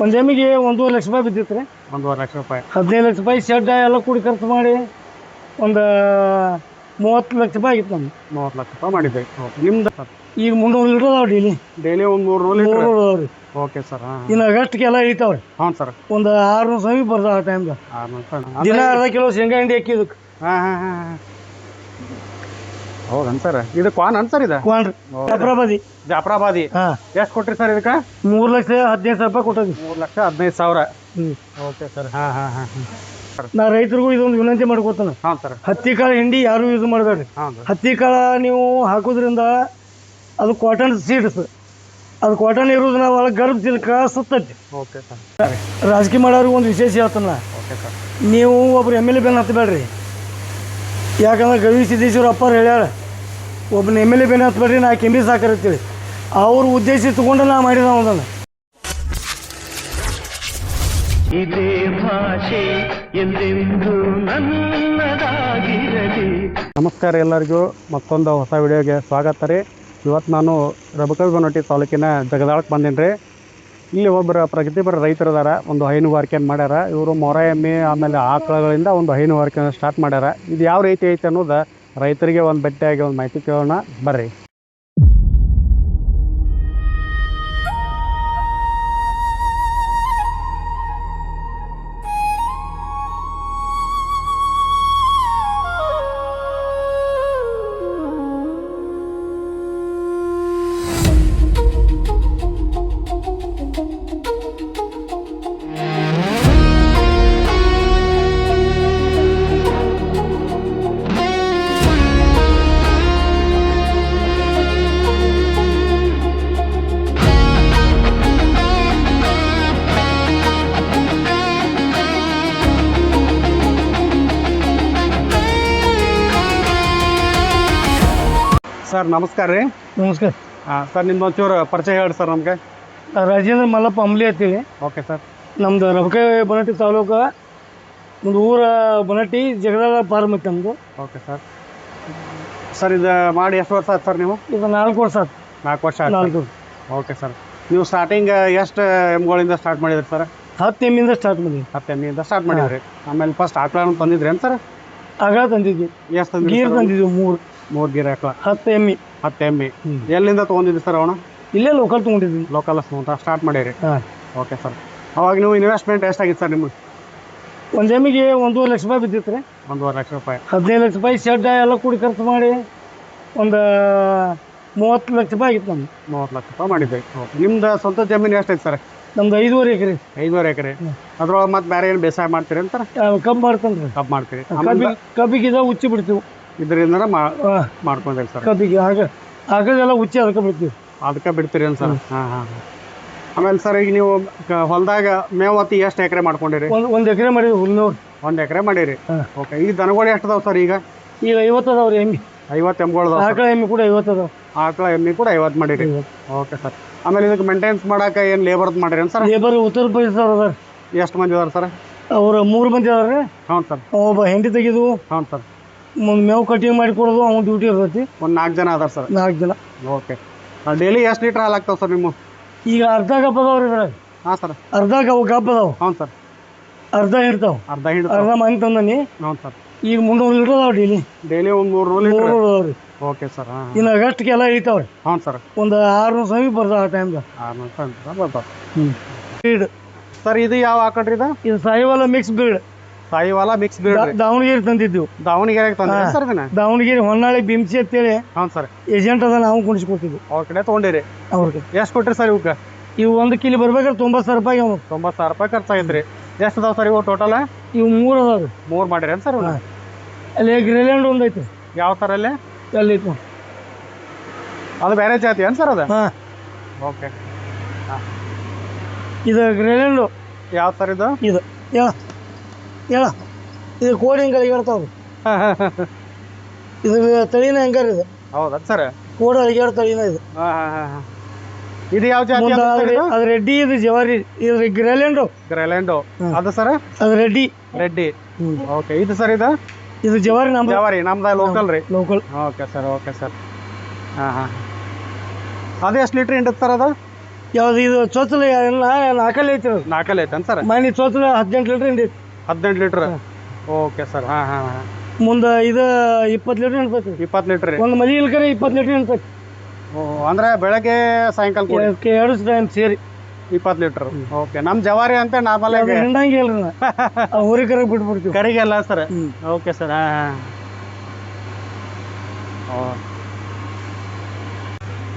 ಒಂದು ಎಮ್ಮಿಗೆ 1.5 ಲಕ್ಷ ರೂಪಾಯಿ ಬಿದ್ದಿತ್ತು ರೀ. 1.5 ಲಕ್ಷ ರೂಪಾಯಿ. 15 ಲಕ್ಷ ರೂಪಾಯಿ ಶೆಡ್ ಎಲ್ಲ ಕೂಡಿ ಖರ್ಚು ಮಾಡಿ ಒಂದು 30 ಲಕ್ಷ ರೂಪಾಯಿ ಆಗಿತ್ತು ನಮ್ಗೆ. 30 ಲಕ್ಷ ರೂಪಾಯಿ ಮಾಡಿದ್ದೆ. ಓಕೆ, ನಿಮ್ದು ಈಗ 300 ಲೀಟರ್ ಅದಾವ ಡೈಲಿ. ಡೈಲಿ ಒಂದು 300 ಲೀಟರ್. 300 ಅದಾವ ರೀ. Okay sir. ಇನ್ನು ಆಗಸ್ಟ್ಗೆಲ್ಲ ಇಳಿತಾವ್ರಿ. ಹ್ಞೂ ಸರ್. ಒಂದು 600 ಸಮೀಪ ಬರ್ತದೆ ಆ ಟೈಮ್ಗೆ. 600 ದಿನ ಅರ್ಧ ಕಿಲೋ ಶೇಂಗಾ ಹಿಂಡಿ ಹಾಕಿದಕ್ಕೆ. ಹಾಂ. ಹೌದನ್ ಸರ್, ಇದು ಕ್ವಾನ್ ಅನ್ ಸರ್? ಇದು ಕ್ವಾನ್ ರೀ, ಜಾಫ್ರಾಬಾದಿ. ಹಾಂ. ಎಷ್ಟು ಕೊಟ್ರಿ ಸರ್ ಇದಕ್ಕೆ? 3,15,000 ರೂಪಾಯಿ ಕೊಟ್ಟದ್ವಿ. 3,15,000. ಹ್ಞೂ. Okay sir. ಹಾಂ. ನಾ ರೈತರಿಗೂ ಇದೊಂದು ವಿನಂತಿ ಮಾಡ್ಕೊತಾನೆ. ಹಾಂ ಸರ್. ಹತ್ತಿ ಕಾಳು ಹಿಂಡಿ ಯಾರು ಯೂಸ್ ಮಾಡಬೇಡ್ರಿ. ಹತ್ತಿ ಕಾಳು ನೀವು ಹಾಕೋದ್ರಿಂದ ಅದು ಕಾಟನ್ ಸೀಡ್ಸ್, ಅದು ಕಾಟನ್ ಇರೋದು ನಾವು ಒಳಗೆ ಗರ್ಭ ಸಿಲ್ಕ ಸುತ್ತೈತಿ. Okay sir. ರಾಜಕೀಯ ಮಾಡೋರಿಗೆ ಒಂದು ವಿಶೇಷ ಹೇಳ್ತಾನ. Okay sir. ನೀವು ಒಬ್ರು ಎಮ್ ಎಲ್ ಎ ಬೆನ್ನು ಹತ್ತಬೇಡ್ರಿ. ಯಾಕಂದ್ರೆ ಗವಿ ಸಿದ್ದೇಶ್ವರ ಅಪ್ಪರು ಹೇಳ್ಯಾರ, ಒಬ್ಬನ ಎಮ್ ಎಲ್ ಎ ಬೆನ್ನು ಹತ್ತಬೇಡ್ರಿ, ನಾ ಕೆಂಬಿ ಸಾಕರ್ತೇಳಿ. ಅವ್ರ ಉದ್ದೇಶ ತಗೊಂಡು ನಾ ಮಾಡಿದ ಅವನನ್ನು. ಇದೇ ಭಾಷೆ ಎಂದೆಂದು ನನ್ನದಾಗಿರಲಿ. ನಮಸ್ಕಾರ ಎಲ್ಲರಿಗೂ, ಮತ್ತೊಂದು ಹೊಸ ವಿಡಿಯೋಗೆ ಸ್ವಾಗತ ರೀ. ಇವತ್ತು ನಾನು ರಬಕವಿಬನಹಟ್ಟಿ ತಾಲೂಕಿನ ಜಗದಾಳಕ್ಕೆ ಬಂದೇನಿ ರೀ. ಇಲ್ಲಿ ಒಬ್ಬರು ಪ್ರಗತಿಪರ ರೈತರು ಇದಾರ, ಒಂದು ಹೈನುಗಾರಿಕೆಯನ್ನು ಮಾಡ್ಯಾರ. ಇವರು ಮೊರ ಎಮ್ಮೆ ಆಮೇಲೆ ಆಕಳಗಳಿಂದ ಒಂದು ಹೈನುಗಾರಿಕೆಯನ್ನು ಸ್ಟಾರ್ಟ್ ಮಾಡ್ಯಾರ. ಇದು ಯಾವ ರೀತಿ ಐತೆ ಅನ್ನೋದು ರೈತರಿಗೆ ಒಂದು ಭೇಟಿಯಾಗಿ ಒಂದು ಮಾಹಿತಿ ಕೇಳೋಣ ಬರ್ರಿ. ಸರ್ ನಮಸ್ಕಾರ ರೀ. ನಮಸ್ಕಾರ. ಸರ್ ನಿಮ್ದು ಒಂಚೂರು ಪರಿಚಯ ಹೇಳಿ ಸರ್ ನಮಗೆ. ರಾಜೇಂದ್ರ ಮಲ್ಲಪ್ಪ ಅಂಬ್ಲಿ ಅಂತೇಳಿ. Okay sir. ನಮ್ದು ರಬಕವಿಬನಹಟ್ಟಿ ತಾಲೂಕು, ಒಂದು ಊರ ಬನಹಟ್ಟಿ, ಜಗದಾಳ ಫಾರ್ಮ್ ಐತೆ ನಮ್ಮದು. Okay sir. ಸರ್ ಇದು ಮಾಡಿ ಎಷ್ಟು ವರ್ಷ ಆಯ್ತು ಸರ್ ನೀವು? ಇದು 4 ವರ್ಷ ಆಯ್ತು. 4 ವರ್ಷ ಆಯ್ತು. 4 ವರ್ಷ. Okay sir. ನೀವು ಸ್ಟಾರ್ಟಿಂಗ್ ಎಷ್ಟು ಎಮ್ಗಳಿಂದ ಸ್ಟಾರ್ಟ್ ಮಾಡಿದ್ರಿ ಸರ್? 10 ಎಮ್ಮಿಂದ ಸ್ಟಾರ್ಟ್ ಮಾಡಿದ್ವಿ. 10 ಎಮ್ಮಿಂದ ಸ್ಟಾರ್ಟ್ ಮಾಡಿದ್ರಿ. ಆಮೇಲೆ ಫಸ್ಟ್ ಆಕಳನ್ನು ತಂದಿದ್ರಿ ಏನು ಸರ್? ಆಗ ತಂದಿದ್ವಿ. ಎಷ್ಟು ತಂದಿದ್ರಿ? ಗೀರ್ ತಂದಿದ್ವಿ 3 ಗೀರ್ ಆಕಳ. 10 ಎಮ್ಮಿ. 10 ಎಮ್ಮಿ. ಎಲ್ಲಿಂದ ತೊಗೊಂಡಿದ್ರಿ ಸರ್ ಅವನು? ಇಲ್ಲೇ ಲೋಕಲ್ ತೊಗೊಂಡಿದ್ವಿ. ಲೋಕಲ್ ಸ್ಟಾರ್ಟ್ ಮಾಡಿರಿ. ಹಾಂ. Okay sir. ಅವಾಗ ನೀವು ಇನ್ವೆಸ್ಟ್ಮೆಂಟ್ ಎಷ್ಟಾಗಿತ್ತು ಸರ್ ನಿಮಗೆ? ಒಂದು ಎಮ್ಮಿಗೆ 1.5 ಲಕ್ಷ ರೂಪಾಯಿ ಬಿದ್ದಿತ್ತು ರೀ. 1.5 ಲಕ್ಷ ರೂಪಾಯಿ. 15 ಲಕ್ಷ ರೂಪಾಯಿ ಶೆಡ್ ಎಲ್ಲ ಕೂಡಿ ಖರ್ಚು ಮಾಡಿ ಒಂದು 30 ಲಕ್ಷ ರೂಪಾಯಿ ಆಗಿತ್ತು ನಮ್ಗೆ. 30 ಲಕ್ಷ ರೂಪಾಯಿ ಮಾಡಿದ್ದೆ. ಓಕೆ. ನಿಮ್ದು ಸ್ವಂತ ಜಮೀನು ಎಷ್ಟೈತೆ ಸರ್? ನಮ್ದು 5.5 ಎಕರೆ. 5.5 ಎಕರೆ. ಅದ್ರೊಳಗೆ ಮತ್ತೆ ಬೇರೆ ಏನು ಬೇಸಾಯ ಮಾಡ್ತೀರಿ ಅಂತಾರೆ? ಕಬ್ಬು ಮಾಡ್ತಾನೆ ರೀ. ಕಬ್ಬು ಮಾಡ್ತೀರಿ. ಕಬ್ಬಿಗೆ ಉಚ್ಚಿ ಬಿಡ್ತೀವಿ. ಇದರಿಂದ ಮಾಡ್ಕೊಂಡ್ರಿ ಸರ್? ಕಬ್ಬಿಗೆ ಆಗೆಲ್ಲ ಉಚ್ಚಿ ಅದಕ್ಕೆ ಬಿಡ್ತೀವಿ. ಅದಕ್ಕೆ ಬಿಡ್ತೀರಿ ಏನು ಸರ್? ಹಾಂ. ಆಮೇಲೆ ಸರ್ ಈಗ ನೀವು ಹೊಲದಾಗ ಮೇವತ್ತಿ ಎಷ್ಟು ಎಕರೆ ಮಾಡ್ಕೊಂಡಿರಿ? ಒಂದು ಎಕರೆ ಮಾಡಿದ್ವಿ ಹುಲ್ನವ್ರು. 1 ಎಕರೆ ಮಾಡಿರಿ. ಓಕೆ. ಈಗ ದನಗಳು ಎಷ್ಟು ಅದಾವೆ ಸರ್ ಈಗ? 50 ಅದಾವ್ರಿ ಎಮ್ಮಿ. 50 ಎಮ್ಗಳು ಅದಾವೆ. ಆಕಳ ಎಮ್ಮಿ ಕೂಡ 50 ಅದಾವೆ. ಆಕಳ ಎಮ್ಮಿ ಕೂಡ 50 ಮಾಡಿರಿ. Okay sir. ಆಮೇಲೆ ಇದಕ್ಕೆ ಮೇಂಟೆನೆನ್ಸ್ ಮಾಡೋಕೆ ಏನು ಲೇಬರ್ದು ಮಾಡಿರಿ ಏನು ಸರ್? ಲೇಬರ್ ಉತ್ತರ ಪ್ರದೇಶ ಅದಾರ. ಎಷ್ಟು ಮಂದಿ ಅದಾರ ಸರ್? ಅವ್ರು 3 ಮಂದಿ ಅದಾರ. ಹ್ಞೂ ಸರ್. ಒಬ್ಬ ಹೆಂಡಿ ತೆಗೆದು. ಹ್ಞೂ ಸರ್. ಮೇವು ಕಟಿಂಗ್ ಮಾಡಿ ಕೊಡೋದು ಅವ್ನ ಡ್ಯೂಟಿ ಇರ್ತೈತಿ. ಒಂದು 4 ಜನ ಅದಾರ ಸರ್? 4 ಜನ. ಓಕೆ. ಡೈಲಿ ಎಷ್ಟು ಲೀಟ್ರ್ ಹಾಲು ಆಗ್ತಾವೆ ಸರ್ ನಿಮ್ಮ? ಈಗ ಅರ್ಧ ಕಪ್ ಅದಾವ್ರಿ ಇದ್ರಾಗ. ಹಾಂ ಸರ್. ಅರ್ಧ ಕಪ್ ಅದಾವ. ಹ್ಞೂ ಸರ್. ಅರ್ಧ ಹಿಡ್ತಾವ. ಅರ್ಧ ಮನೆ ತಂದನಿ. ಹ್ಞೂ ಸರ್. ಈಗ 300 ಲೀಟರ್ ಅದಾವ ಡೈಲಿ. ಡೈಲಿ ಒಂದು 300 ಲೀಟರ್ ಅದಾವ್ರಿ. Okay sir. ಇನ್ನು ಆಗಸ್ಟ್ಗೆಲ್ಲ ಇಳಿತಾವ್ರಿ. ಹ್ಞೂ ಸರ್. ಒಂದು 600 ಸಮೀಪ ಬರ್ತದೆ ಆ ಟೈಮ್ಗೆ. 600 ಬರ್ತಾವೆ. ಬ್ರೀಡ್ ಸರ್ ಇದು ಯಾವ ಆಕಳ್ರಿ? ಇದು Sahiwal mix breed. Sahiwal mix breed. Davangere ತಂದಿದ್ದು. ದಾವಣಗೆರೆಗೆ ತಂದಿರಿ ಸರ್ ಇದನ್ನ? ದಾವಣಗೆರೆ ಹೊನ್ನಾಳಿ ಬಿಮ್ಸಿ ಅಂತೇಳಿ. ಹ್ಞೂ ಸರ್. ಏಜೆಂಟ್ ಅದ, ನಾವು ಕುಣಿಸ್ಕೊಟ್ಟಿದ್ವಿ. ಅವ್ರ ಕಡೆ ತೊಗೊಂಡಿರಿ? ಅವ್ರಿಗೆ ಎಷ್ಟು ಕೊಟ್ಟಿರಿ ಸರ್ ಇವಕ್ಕೆ? ಇವು 1 ಕಿಲೋ ಬರ್ಬೇಕಾದ್ರೆ 90,000 ರೂಪಾಯಿ. ಅವನು 90,000 ರೂಪಾಯಿ ಖರ್ಚಾಗಿದ್ರಿ. ಎಷ್ಟು ಅದಾವೆ ಸರ್ ಇವು ಟೋಟಲ್? ಇವು 3 ಅದಾವ್ರಿ. 3 ಮಾಡಿರಿ ಏನು ಸರ್? ಅಲ್ಲಿ ಗ್ರೇಲ್ಯಾಂಡ್ ಒಂದು ಐತಿ. ಯಾವ ಥರ ಅಲ್ಲಿ? ಅಲ್ಲಿ ಐತಿ. ಅದು ಬೇರೆ ಜಾತಿ ಏನು ಸರ್ ಅದು? ಹಾಂ. ಓಕೆ. ಇದು ಗ್ರೇಲ್ಯಾಂಡು. ಯಾವ ಥರ ಇದು? ಇದು ಹೇಳ ಇದು ಕೋಡಿ ಹಿಂಗೆ ಹೇಳ್ತಾವ್ರಿ. ಇದು ತಳಿನ ಹೆಂಗಾರ ಇದು? ಹೌದಾ ಸರ್? ಕೋಡಿ ಅಳಿಗಾಡ ತಳಿನ ಇದು. ಹಾಂ. ಇದು ಯಾವ ಜಾತಿ? ಅದು ರೆಡ್ಡಿ, ಇದು ಜವಾರಿ. ಇದು ಗ್ರೇಲ್ಯಾಂಡು. ಅದು ಸರ್? ಅದು ರೆಡ್ಡಿ. ಓಕೆ. ಇದು ಸರ್ ಇದು ಜವಾರಿ. ನಮ್ದು ಲೋಕಲ್ ರೀ. ಲೋಕಲ್. Okay sir. ಹಾಂ. ಅದು ಎಷ್ಟು ಲೀಟ್ರ್ ಹಿಂಡುತ್ತೆ ಸರ್ ಅದು? ಯಾವ್ದು ಇದು ಚೊಚ್ಚಲ ನಾಲ್ಕಲ್ಲಿ ಐತಿ ಅದು. ನಾಲ್ಕಲ್ಲಿ ಐತೇನು ಸರ್? ಮನೆ ಚೊಚ್ಚಲ 18 ಲೀಟ್ರ್ ಹಿಂಡಿ 18 ಲೀಟ್ರ್. Okay sir. ಹಾಂ ಹಾಂ ಹಾಂ. ಮುಂದೆ ಇದು 20 ಲೀಟ್ರ್ ನಿಂತೈತಿ. 20 ಲೀಟ್ರ್ ರೀ. ಒಂದು ಮಲಿ ಇಲ್ಕರೆ 20 ಲೀಟ್ರ್ ನಿಂತೈತಿ. ಅಂದರೆ ಬೆಳಗ್ಗೆ ಸಾಯಂಕಾಲ ಕೂಡ 2 ಟೈಮ್ ಸೇರಿ 20 ಲೀಟ್ರ್. ಓಕೆ. ನಮ್ಮ ಜವಾರಿ ಅಂತ ನಾರ್ಮಲ್ ಆಗಿ ಹಿಂಡಂಗೆ ಇಲ್ರಿ ನಾ ಊರಿಗೆ ಕರೆಗೆ ಬಿಟ್ಬಿಡ್ತೀವಿ. ಕರಿಗೆಲ್ಲ ಸರ್. Okay sir. ಹಾಂ ಹಾಂ.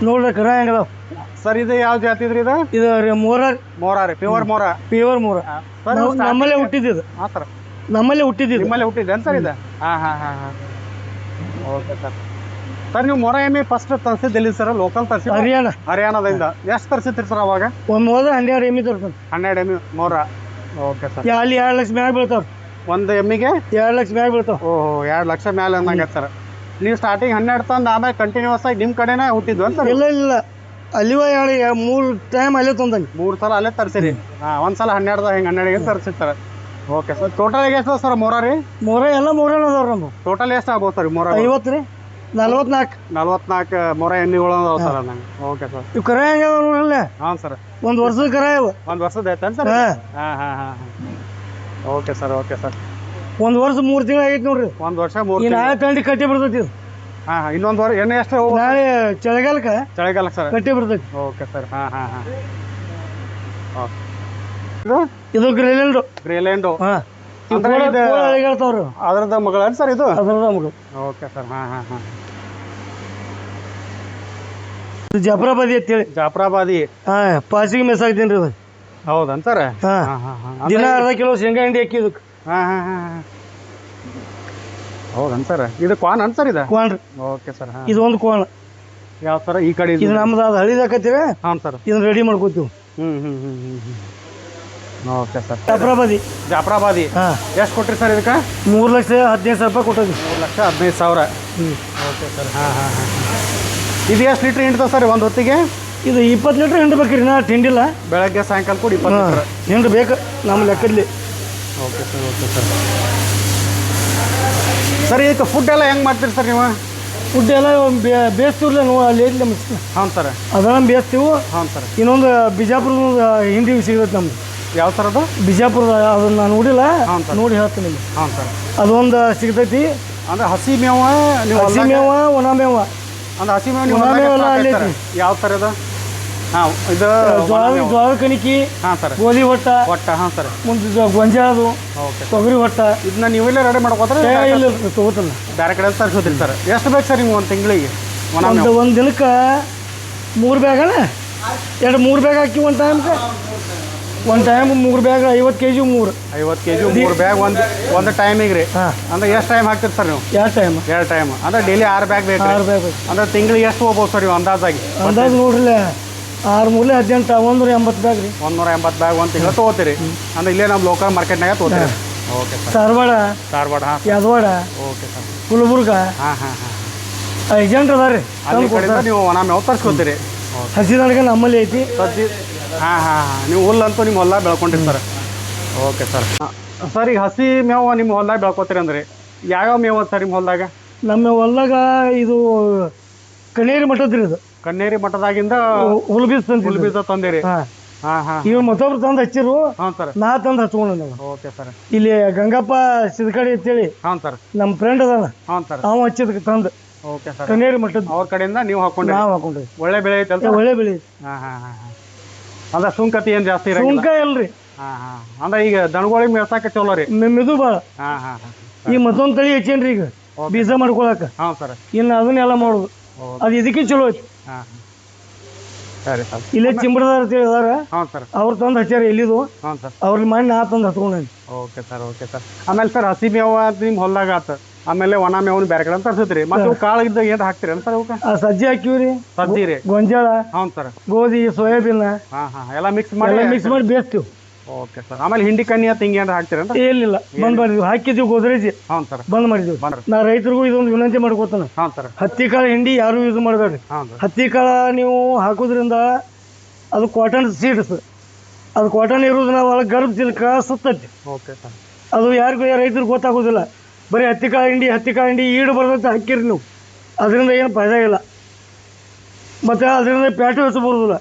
ನೋಡ್ರಿ ಕರ ಹೆಂಗದಾವ ಸರ್ ಇದು ಯಾವ ಜಾತಿ ಇದ್ರಿ ಇದು? ಇದು ರೀ ಮೋರ ರೀ. ಪ್ಯೂರ್ ಮೋರ. ಪ್ಯೂರ್ ಮೋರ. ನಮ್ಮಲ್ಲೇ ಹುಟ್ಟಿದ್ದು. ಹಾಂ ಸರ್. ನಮ್ಮಲ್ಲೇ ಹುಟ್ಟಿದ್ದು. ನಿಮ್ಮಲ್ಲೇ ಹುಟ್ಟಿದ್ದೇನು ಸರ್ ಇದು? ಹಾಂ ಹಾಂ ಹಾಂ ಹಾಂ. Okay sir. ಸರ್ ನೀವು ಮೊರ ಎಮ್ಮೆ ಫಸ್ಟ್ ತರಿಸಿದ್ದು ಸರ್? ಲೋಕಲ್ ತರಿಸಿ ಹರಿಯಾಣದಿಂದ. ಎಷ್ಟು ತರಿಸಿದ್ರಿ ಸರ್ ಅವಾಗ? ಒಂದು ಹೋದ್ರೆ 12 ಎಮ್ಮಿ ತರ್ತಾನೆ. 12 ಎಮ್ಮೆ ಮೊರ. Okay sir. ಅಲ್ಲಿ 2 ಲಕ್ಷ ಮ್ಯಾಗ ಬೀಳ್ತಾವ. ಒಂದು ಎಮ್ಮಿಗೆ 2 ಲಕ್ಷ ಮ್ಯಾಗ ಬೀಳ್ತಾವ. ಓಹೋ, 2 ಲಕ್ಷ ಮೇಲೆ ಅಂದಂಗೆ ಸರ್. ನೀವು ಸ್ಟಾರ್ಟಿಂಗ್ 12 ತಂದು ಆಮೇಲೆ ಕಂಟಿನ್ಯೂಸ್ ಆಗಿ ನಿಮ್ಮ ಕಡೆನೇ ಹುಟ್ಟಿದ್ವು ಅಂತ? ಇಲ್ಲ ಅಲ್ಲಿವ 3 ಟೈಮ್ ಅಲ್ಲೇ ತಂದಾನೆ. 3 ಸಲ ಅಲ್ಲೇ ತರಿಸಿರಿ. ಹಾಂ, ಒಂದು ಸಲ 12 ಹಿಂಗೆ 12 ತರಿಸಿರ್ತಾರೆ. Okay sir. ಟೋಟಲ್ ಎಷ್ಟು ಸರ್ ಮೊರ ರೀ? ಮೊರ ಎಲ್ಲ ಮೊರನ ಅದಾವ್ರಿ ನಮ್ದು. ಟೋಟಲ್ ಎಷ್ಟು ಆಗ್ಬೋದು ಸರ್ ಮೊರ? 50 ರೀ. 44 ಮೊರ ಎಮ್ಮಿಗಳು ಅದಾವ ಸರ್ ನಂಗೆ. Okay sir. ಇವು ಕರ ಹೆಂಗ ನೋಡಲ್ಲ? ಹಾಂ ಸರ್. ಒಂದು ವರ್ಷದ ಕರ ಇವು. ಒಂದು ವರ್ಷದ ಐತೆ ಸರ್? ಹಾಂ ಹಾಂ ಹಾಂ. Okay sir. Okay sir. ಒಂದು ವರ್ಷ 3 ತಿಂಗಳು ಆಗೈತೆ ನೋಡ್ರಿ. ಒಂದು ವರ್ಷ 3 ನಾಳೆ ತಂಡಿ ಕಟ್ಟಿ ಬಿಡ್ತೈತಿ ಇದು. ಹಾಂ ಹಾಂ. ಇನ್ನೊಂದು ವರ್ಷ ಎಣ್ಣೆ ಎಷ್ಟು? ನಾಳೆ ಚಳಿಗಾಲಕ್ಕೆ ಸರ್ ಕಟ್ಟಿ ಬಿಡ್ತೈತಿ. Okay sir. ಹಾಂ ಹಾಂ ಹಾಂ. ಓಕೆ. ಇದು ಗ್ರೇಲೆಂಡು. ಗ್ರೇಲೆಂಡು. ಹಾಂ. ಹೇಳ್ತಾವ್ರಿ ಅದ್ರದ ಮಗಳ ಸರ್ ಇದು? ಅದ್ರದ ಮಗಳು. Okay sir. ಹಾಂ ಹಾಂ ಹಾಂ. ಇದು ಜಾಫ್ರಾಬಾದಿ ಅಂತೇಳಿ. ಜಾಫ್ರಾಬಾದಿ. ಹಾಂ, ಪಾಸಿಗೆ ಮೆಸ್ ಆಗ್ತೀನಿ ರೀ ಅದು. ಹೌದನ್ ಸರ್? ಹಾಂ ಹಾಂ ಹಾಂ. ದಿನ ಅರ್ಧ ಕಿಲೋ ಶೇಂಗಾ ಹಿಂಡಿ ಹಾಕಿದಕ್ಕೆ. ಹಾಂ ಹಾಂ ಹಾಂ. ಹೌದನ್ ಸರ್? ಇದು ಕ್ವಾನ್ ಅನ್ ಸರ್? ಇದು ಕ್ವಾನ್ ರೀ. Okay sir. ಹಾಂ. ಇದು ಒಂದು ಕ್ವಾನ್. ಯಾವ ಸರ್? ಈ ಕಡೆ ಇದು ನಮ್ದು ಅದು ಹಳಿದಾಕತ್ತೀವಿ. ಹಾಂ ಸರ್. ಇದನ್ನ ರೆಡಿ ಮಾಡ್ಕೋತೀವಿ. Okay sir. ಜಾಫ್ರಾಬಾದಿ. ಹಾಂ. ಎಷ್ಟು ಕೊಟ್ರಿ ಸರ್ ಇದಕ್ಕೆ? 3,15,000 ರೂಪಾಯಿ ಕೊಟ್ಟದ್ವಿ. 3,15,000. Okay sir. ಹಾಂ ಹಾಂ ಹಾಂ. ಇದು ಎಷ್ಟು ಲೀಟ್ರ್ ಹಿಂಡ್ತಾವೆ ಸರ್ ಒಂದು ಹೊತ್ತಿಗೆ? ಇದು 20 ಲೀಟ್ರ್ ಹಿಂಡ್ಬೇಕ್ರಿ. ನಾ ತಿಂಡಿಲ್ಲ. ಬೆಳಗ್ಗೆ ಸಾಯಂಕಾಲ ಕೂಡ 20 ಲೀಟ್ರ್ ಹಿಂಡು ಬೇಕು ನಮ್ಮ ಲೆಕ್ಕದಲ್ಲಿ. Okay sir. Okay sir. Sir ಇದಕ್ಕೆ ಫುಡ್ ಎಲ್ಲ ಹೆಂಗೆ ಮಾಡ್ತೀರಿ ಸರ್ ನೀವು? ಫುಡ್ ಎಲ್ಲ ಬೇಯಿಸ್ತೀವ್ರಲ್ಲ ನಾವು ಅಲ್ಲಿ ಐತಿ ನಮ್ಮ. ಹಾಂ ಸರ್. ಅದನ್ನ ಬೇಯಿಸ್ತೀವಿ. ಹಾಂ ಸರ್. ಇನ್ನೊಂದು ಬಿಜಾಪುರದ ಹಿಂಡಿ ಸಿಗುತ್ತೆ ನಮ್ದು. ಯಾವ ಸರ್ ಅದು? ಬಿಜಾಪುರದ. ಅದನ್ನ ನಾನು ನೋಡಿಲ್ಲ. ಹಾಂ ಸರ್. ನೋಡಿ ಹೇಳ್ತೀನಿ ನಿಮ್ಗೆ. ಹಾಂ ಸರ್. ಅದೊಂದು ಸಿಗ್ತೈತಿ. ಅಂದ್ರೆ ಹಸಿ ಮೇವ ನೀವು? ಹಸಿ ಮೇವ, ಒಣ ಮೇವ. ಅಂದ್ರೆ ಹಸಿ ಮೇವ ನೀವು? ಒಣ ಮೇವ ಎಲ್ಲ ಅಲ್ಲಿ ಐತಿ. ಯಾವ ಸರ್ ಇದು? ಹಾಂ, ಇದು ಜೋಳ ಕಣಿಕಿ. ಹಾಂ ಸರ್. ಗೋಧಿ ಹೊಟ್ಟ. ಹಾಂ ಸರ್. ಮುಂದೆ ಗೊಂಜಾಳದು. ಓಕೆ. ತೊಗರಿ ಹೊಟ್ಟ. ಇದನ್ನ ನೀವೆಲ್ಲ ರೆಡಿ ಮಾಡ್ಕೋತಾರೆ? ಇಲ್ಲ ತಗೋತಲ್ಲ. ಬೇರೆ ಕಡೆ ತರಿಸೋದ್ರಿ ಸರ್? ಎಷ್ಟು ಬೇಕು ಸರ್ ನಿಮ್ಗೆ ಒಂದು ತಿಂಗಳಿಗೆ? ಒಂದು ದಿನಕ್ಕೆ 3 ಬ್ಯಾಗನ 3 ಬ್ಯಾಗ್ ಹಾಕಿ ಒಂದು ಟೈಮ್ಗೆ. ಒಂದು time 3 bag 50 kg 3. 50 kg 3 bag ಒಂದು ಟೈಮಿಗೆ ರೀ? ಹಾಂ. ಅಂದ್ರೆ ಎಷ್ಟು ಟೈಮ್ ಹಾಕ್ತೀರಿ ಸರ್ ನೀವು? 2 ಟೈಮ್. ಅಂದ್ರೆ ಡೈಲಿ 6 ಬ್ಯಾಗ್ ಬೇಕು? 6 ಬ್ಯಾಗ್ ಬೇಕು. ಅಂದ್ರೆ ತಿಂಗಳಿಗೆ ಎಷ್ಟು ಹೋಗ್ಬೋದು ಸರ್ ನೀವು ಅಂದಾಜಾಗಿ? ಅಂದಾಜು ನೋಡ್ರಿ 6 3 18 180 ಬ್ಯಾಗ್ ರೀ. 180 ಬ್ಯಾಗ್ ಒಂದು ತಿಂಗಳು ತೊಗೋತೀರಿ? ಅಂದ್ರೆ ಇಲ್ಲೇ ನಮ್ಮ ಲೋಕಲ್ ಮಾರ್ಕೆಟ್ನಾಗ ತೊಗೋತೀರಿ? Okay sir. ಧಾರವಾಡ. ಹಾಂ. ಯಾದವಾಡ. Okay sir. ಗುಲ್ಬರ್ಗ. ಹಾಂ ಹಾಂ ಹಾಂ. ಏಜೆಂಟ್ ಅದ ರೀ. ಅಲ್ಲಿ ಕಡೆಯಿಂದ ನೀವು ಒಣ ಮೇವು ತರಿಸ್ಕೊತೀರಿ? ಹಸಿದೊಳಗೆ ನಮ್ಮಲ್ಲಿ ಐತಿ. ಹಾಂ ಹಾಂ ಹಾಂ. ನೀವು ಹುಲ್ಲಂತೂ ನಿಮ್ಮ ಹೊಲ ಬೆಳ್ಕೊಂಡಿರಿ ಸರ್? Okay sir. ಸರ್ ಈಗ ಹಸಿ ಮೇವು ನಿಮ್ಮ ಹೊಲ್ದಾಗ ಬೆಳ್ಕೊತೀರಿ ಅಂದ್ರೆ ಯಾವ್ಯಾವ ಮೇವು ಸರ್ ನಿಮ್ಮ ಹೊಲ್ದಾಗ? ನಮ್ಮ ಹೊಲ್ದಾಗ ಇದು ಕನೇರಿ ಮಠದ ರೀ. ಇದು ಕನ್ನೇರಿ ಮಠದಾಗಿಂದ ಹುಲ್ ಬೀಜ ತಂದಿರಿ? ಹಾಂ ಹಾಂ ಹಾಂ. ಇವ್ ಮತ್ತೊಬ್ರು ತಂದು ಹಚ್ಚಿರು. ಹಾಂ ಸರ್. ನಾ ತಂದು ಹಚ್ಕೊಂಡು. Okay sir. ಇಲ್ಲಿ ಗಂಗಪ್ಪ ಸಿದ್ಕಡಿ ಅಂತೇಳಿ ಹಾಂ ಸರ್ ನಮ್ಮ ಫ್ರೆಂಡ್ ಅದಾನ. ಹಾಂ ಸರ್. ಅವ ಹಚ್ಚಿದ ತಂದು. Okay sir. ಕನೇರಿ ಮಠದ ಅವ್ರ ಕಡೆಯಿಂದ ನೀವು ಹಾಕೊಂಡ್ರಿ? ನಾವು ಹಾಕೊಂಡ್ರಿ. ಒಳ್ಳೆ ಬೆಳೆ ಐತಲ್ಲ? ಒಳ್ಳೆ ಬೆಳೆ. ಹಾಂ ಹಾಂ ಹಾಂ ಹಾಂ. ಅಂದ್ರೆ ಸುಂಕತಿ ಏನು ಜಾಸ್ತಿ ಇರಲ್ಲ? ಸುಂಕ ಇಲ್ರಿ. ಹಾಂ ಹಾಂ. ಅಂದ್ರೆ ಈಗ ದನಗಳಿಗೆ ಮೇಸಾಕ ಚಲೋ ರೀ? ಮೆದು ಭಾಳ. ಹಾಂ ಹಾಂ ಹಾಂ. ಈಗ ಮತ್ತೊಂದು ತಳಿ ಹಚ್ಚೇನ್ರಿ ಈಗ ಬೀಜ ಮಾಡ್ಕೊಳಕ. ಹಾಂ ಸರ್. ಇನ್ನು ಅದನ್ನೆಲ್ಲ ಮಾಡೋದು. ಅದು ಇದಕ್ಕೆ ಚಲೋ ಐತಿ. ಹಾಂ ಹಾಂ. ಸರಿ ಸರ್. ಇಲ್ಲೇ ಚಿಂಬಡದಾರ ಅಂತೇಳಿ ಅದಾರ. ಹಾಂ ಸರ್. ಅವ್ರು ತಂದು ಹಚ್ಚಾರ ಎಲ್ಲಿದು. ಹಾಂ ಸರ್. ಅವ್ರಲ್ಲಿ ಮಾಡಿ ನಾ ತಂದು ಹಚ್ಕೊಂಡೇನಿ. Okay sir. Okay sir. ಆಮೇಲೆ ಸರ್ ಹಸಿ ಮೇವು ಅಂತ ನಿಮ್ಮ ಹೊಲ್ದಾಗ ಆತ, ಆಮೇಲೆ ಒಣ ಮೇವು ಬೇರೆ ಕಡೆ ತರಿಸಿದ್ರಿ. ಮತ್ತೆ ಕಾಳು ಇದ್ದಾಗ ಏನು ಹಾಕ್ತೀರಿ ಸರ್ ಅವಕ್ಕೆ? ಸಜ್ಜಿ ಹಾಕಿವ್ರಿ. ಸಜ್ಜಿ ರೀ? ಗೊಂಜಾಳ. ಹ್ಞೂ ಸರ್. ಗೋಧಿ, ಸೋಯಾಬೀನ್. ಹಾಂ ಹಾಂ. ಎಲ್ಲ ಮಿಕ್ಸ್ ಮಾಡಿ ಬೇಯಿಸ್ತೀವಿ. Okay sir. ಆಮೇಲೆ ಹಿಂಡಿ ಕಣ್ಣಿ ಅಂತ ಹಿಂಗೆ ಏನಾರು ಹಾಕ್ತೀರಂತ? ಏನಿಲ್ಲ, ಬಂದ್ ಮಾಡಿದ್ವಿ. ಹಾಕಿದ್ವಿ ಗೋದ್ರೇಜ್. ಹ್ಞೂ ಸರ್. ಬಂದ್ ಮಾಡಿದ್ವಿ. ನಾ ರೈತರಿಗೂ ಇದೊಂದು ವಿನಂತಿ ಮಾಡ್ಕೋತಾನೆ. ಹಾಂ ಸರ್. ಹತ್ತಿ ಕಾಳು ಹಿಂಡಿ ಯಾರು ಯೂಸ್ ಮಾಡಬೇಡ್ರಿ. ಹತ್ತಿ ಕಾಳು ನೀವು ಹಾಕೋದ್ರಿಂದ ಅದು ಕಾಟನ್ ಸೀಡ್ಸ್. ಅದು ಕಾಟನ್ ಇರೋದು ನಾವು ಒಳಗೆ ಗರ್ಭ ಸಿಲ್ಕ ಸುತ್ತೈತಿ. Okay sir. ಅದು ಯಾರಿಗೂ ರೈತರಿಗೆ ಗೊತ್ತಾಗೋದಿಲ್ಲ. ಬರೀ ಹತ್ತಿ ಕಾಳು ಹಿಂಡಿ ಈಡು ಬರ್ತೈತೆ ಹಾಕಿರಿ ನೀವು. ಅದರಿಂದ ಏನು ಫಾಯ್ದಾ ಇಲ್ಲ. ಮತ್ತು ಅದರಿಂದ ಪ್ಯಾಟು ಹೆಚ್ಚು ಬರೋದಿಲ್ಲ.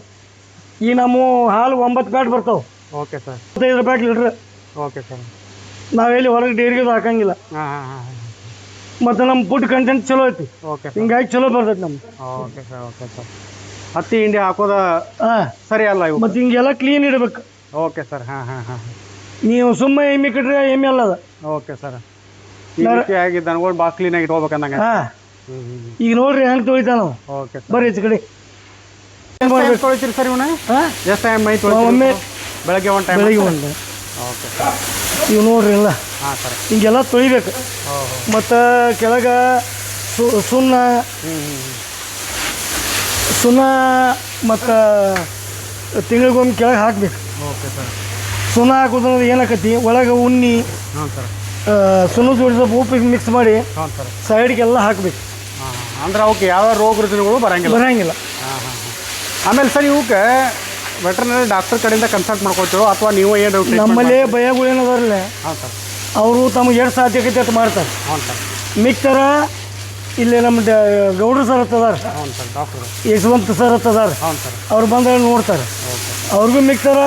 ಈ ನಮ್ಮ ಹಾಲು 9 ಪ್ಯಾಟ್ ಬರ್ತಾವೆ. Okay sir. 25 ರೂಪಾಯಿ ಲೀಟ್ರ್. Okay sir. ನಾವೆಲ್ಲಿ ಹೊರಗೆ ಡೈರಿಗೆ ಹಾಕಂಗಿಲ್ಲ. ಹಾಂ ಹಾಂ ಹಾಂ. ಮತ್ತು ನಮ್ಮ ಫುಡ್ ಕಂಟೆಂಟ್ ಚಲೋ ಐತಿ. ಓಕೆ ಹಿಂಗಾಗಿ ಚಲೋ ಬರ್ತೈತಿ ನಮ್ಗೆ. Okay sir. Okay sir. ಹತ್ತಿ ಹಿಂಡಿ ಹಾಕೋದ ಸರಿ ಅಲ್ಲ ಇವು. ಮತ್ತು ಹಿಂಗೆಲ್ಲ ಕ್ಲೀನ್ ಇಡಬೇಕು. Okay sir. ಹಾಂ ಹಾಂ ಹಾಂ. ನೀವು ಸುಮ್ಮನೆ ಎಮ್ಮೆ ಕಟ್ರೆ ಎಮ್ಮೆ ಅಲ್ಲ ಅದ. Okay sir. ಈ ರೀತಿಯಾಗಿ ದನಗಳು ಭಾಳ ಕ್ಲೀನಾಗಿ ಇಟ್ಕೋಬೇಕಂದಂಗೆ. ಹಾಂ. ಈಗ ನೋಡ್ರಿ ಹೆಂಗೆ ತೊಳಿತಾವ ನಾವು. Okay sir. ಬರ್ರಿ ಈಚೆ ಕಡೆ. ತೊಳಿತೀರಿ ಸರ್ ಇವನ್ನ? ಎಷ್ಟು ಟೈಮ್ ಮೈ ಒಮ್ಮೆ ಬೆಳಗ್ಗೆ ಒಂದು ಟೈಮ್. ಬೆಳಗ್ಗೆ ಒಂದು. Okay sir. ಇವು ನೋಡ್ರಿ ಎಲ್ಲ ಹಾಂ ಸರ್. ಹಿಂಗೆಲ್ಲ ತೊಳಿಬೇಕು. ಮತ್ತು ಕೆಳಗೆ ಸುಣ್ಣ ಮತ್ತು ತಿಂಗಳಿಗೊಮ್ಮೆ ಕೆಳಗೆ ಹಾಕ್ಬೇಕು. Okay sir. ಸುಣ್ಣ ಹಾಕೋದ್ರಿಂದ ಏನಾಕತಿ ಒಳಗೆ ಉಣ್ಣಿ ಹಾಂ ಸರ್. ಸುಣ್ಣ ಜೋಡಿಸ ಉಪ್ಪಿಗೆ ಮಿಕ್ಸ್ ಮಾಡಿ ಹಾಂ ಸರ್. ಸೈಡ್ಗೆಲ್ಲ ಹಾಕ್ಬೇಕು. ಹಾಂ ಅಂದ್ರೆ ಅವಕ್ಕೆ ಯಾವ ರೋಗ ರುಜಿನಗಳು ಬರಂಗಿಲ್ಲ. ಹಾಂ ಹಾಂ ಹಾಂ. ಆಮೇಲೆ ಸರ್ ಇವಕ್ಕೆ ವೆಟರ್ನರಿ ಡಾಕ್ಟರ್ ಕಡೆಯಿಂದ ಕನ್ಸಲ್ಟ್ ಮಾಡ್ಕೊಳ್ತೀರೋ ಅಥವಾ ನೀವು ಏನು ನಮ್ಮಲ್ಲಿ ಭಯಗಳು ಏನದಾರಲ್ಲ ಹಾಂ ಸರ್ ಅವರು ತಮಗೆ ಎಷ್ಟು ಸಾಧ್ಯ ಆಕೈತೆ ಅಂತ ಮಾಡ್ತಾರೆ. ಹಾಂ ಸರ್. ಮಿಕ್ತರ ಇಲ್ಲಿ ನಮ್ಮ ಗೌಡ್ರು ಸರ್ ಹತ್ತದಾರ, ಹ್ಞೂ ಸರ್. ಡಾಕ್ಟರ್ ಯಶವಂತ ಸರ್ ಹತ್ತದಾರ, ಹ್ಞೂ ಸರ್. ಅವ್ರು ಬಂದ ನೋಡ್ತಾರೆ. ಅವ್ರಿಗೂ ಮಿಕ್ತರ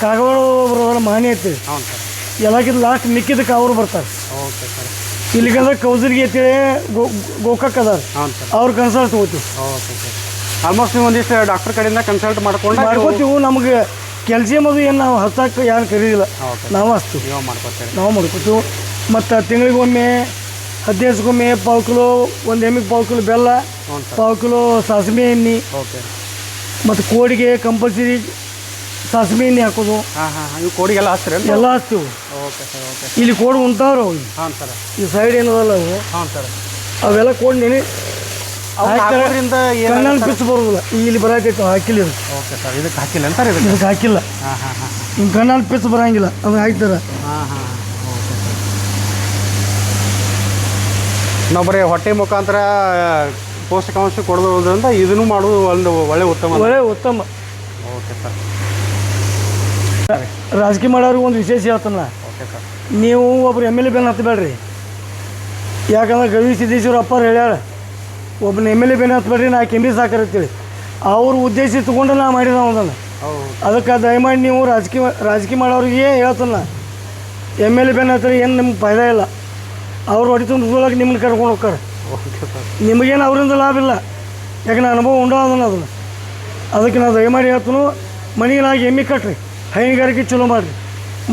ಕಾಗವಾಡ ಬರೋದ್ರ ಮಾನಿ ಐತಿ. ಹ್ಞೂ ಸರ್. ಎಲ್ಲಕ್ಕಿಂತ ಲಾಸ್ಟ್ ಮಿಕ್ಕಿದಕ್ಕೆ ಅವರು ಬರ್ತಾರೆ. Okay sir. ಇಲ್ಲಿಗಂದ್ರೆ ಕೌಸರಿಗೆ ಐತೇಳಿ ಗೋಕಾಕ್ ಅದಾರ, ಹ್ಞೂ ಸರ್. ಅವ್ರು ಕನ್ಸಲ್ಟ್ ಹೋಗ್ತೀವಿ. Okay sir. ಆಲ್ಮೋಸ್ಟ್ ನೀವು ಒಂದಿಷ್ಟು ಡಾಕ್ಟರ್ ಕಡೆಯಿಂದ ಕನ್ಸಲ್ಟ್ ಮಾಡ್ಕೋತೀವಿ. ನಮಗೆ ಕ್ಯಾಲ್ಸಿಯಮ್ ಅದು ಏನು ನಾವು ಹಚ್ಚಕ್ಕೆ ಯಾರು ಕರೀದಿಲ್ಲ, ನಾವು ಹಚ್ತೀವಿ. ನೀವು ಮಾಡ್ಕೊತೀವಿ. ನಾವು ಮಾಡ್ಕೋತೀವಿ. ಮತ್ತು ತಿಂಗಳಿಗೊಮ್ಮೆ 15 ದಿವಸಕ್ಕೊಮ್ಮೆ 1/4 ಕಿಲೋ, ಒಂದು ಎಮ್ಮಿಗೆ 1/4 ಕಿಲೋ ಬೆಲ್ಲ, 1/4 ಕಿಲೋ ಸಾಸಿವೆ ಎಣ್ಣೆ. ಓಕೆ. ಮತ್ತು ಕೋಡಿಗೆ ಕಂಪಲ್ಸರಿ ಸಾಸಿವೆ ಎಣ್ಣೆ ಹಾಕೋದು. ಹಾಂ ಹಾಂ. ಇವು ಕೋಡಿಗೆಲ್ಲ ಹಚ್ತೀರಿ? ಎಲ್ಲ ಹಚ್ತೀವಿ. Okay sir. ಓಕೆ. ಇಲ್ಲಿ ಕೋಡ್ ಉಂಟಾವ್ರು ಅವು. ಹಾಂ ಸರ್. ಈ ಸೈಡ್ ಏನದಲ್ಲ ಅವು. ಹಾಂ ಸರ್. ಅವೆಲ್ಲ ಕೋಡ್ ನೆನೆ ಹಾಕೋದ್ರಿಂದ ಕಣ್ಣಲ್ಲಿ ಪಿಚ್ ಬರೋದಿಲ್ಲ. ಇಲ್ಲಿ ಬರಾಕೈತೆ ಹಾಕಿಲ್ಲ ಇದು. Okay sir. ಇದಕ್ಕೆ ಹಾಕಿಲ್ಲ ಅಂತಾರೆ? ಇದಕ್ಕೆ ಹಾಕಿಲ್ಲ. ಹಾಂ ಹಾಂ ಹಾಂ. ನಿಮ್ಮ ಕಣ್ಣಲ್ಲಿ ಪಿಚ್ ಬರಂಗಿಲ್ಲ, ಅದು ಹಾಕ್ತಾರೆ. ಹಾಂ ಹಾಂ. Okay sir. ನಾವು ಬರೀ ಹೊಟ್ಟೆ ಮುಖಾಂತರ ಪೌಷ್ಟಿಕಾಂಶ ಕೊಡೋದ್ರಿಂದ ಇದನ್ನು ಮಾಡೋದು ಒಂದು ಒಳ್ಳೆ ಉತ್ತಮ. Okay sir. ರಾಜಕೀಯ ಮಾಡೋರಿಗೆ ಒಂದು ವಿಶೇಷ ಹೇಳ್ತಾನಲ್ಲ, ಓಕೆ ಸರ್. ನೀವು ಒಬ್ರು MLA ಬೆನ್ನು ಹತ್ತಬೇಡ್ರಿ. ಯಾಕಂದ್ರೆ ಗವಿ ಸಿದ್ದೇಶ್ವರ ಅಪ್ಪರು ಹೇಳ್ಯಾರ, ಒಬ್ಬನ MLA ಬೆನ್ನು ಹತ್ತಬೇಡ್ರಿ, ನಾ ಕೆಂಬಿ ಸಾಕರತ್ತೇಳಿ. ಅವ್ರ ಉದ್ದೇಶ ತೊಗೊಂಡು ನಾ ಮಾಡಿದ ಅದನ್ನು. ಅದಕ್ಕೆ ದಯಮಾಡಿ ನೀವು ರಾಜಕೀಯ ಮಾಡೋರಿಗೆ ಹೇಳ್ತಾನ, MLA ಬೆನ್ನು ಹತ್ತಾರೆ ಏನು ನಿಮ್ಗೆ ಫಾಯ್ದಾ ಇಲ್ಲ. ಅವ್ರು ಹೊಡಿ ತುಂಬಿಸ್ಕೊಳಕ್ಕೆ ನಿಮ್ಮನ್ನ ಕರ್ಕೊಂಡು ಹೋಗ್ತಾರೆ. ನಿಮಗೇನು ಅವರಿಂದ ಲಾಭ ಇಲ್ಲ, ಯಾಕೆ ನಾ ಅನುಭವ ಉಂಡೋದನ್ನ ಅದನ್ನು. ಅದಕ್ಕೆ ನಾವು ದಯಮಾಡಿ ಹೇಳ್ತಾನು, ಮನೆಗೆ ನಾಗಿ ಎಮ್ಮೆ ಕಟ್ರಿ, ಹೈನುಗಾರಿಕೆ ಚಲೋ ಮಾಡಿರಿ.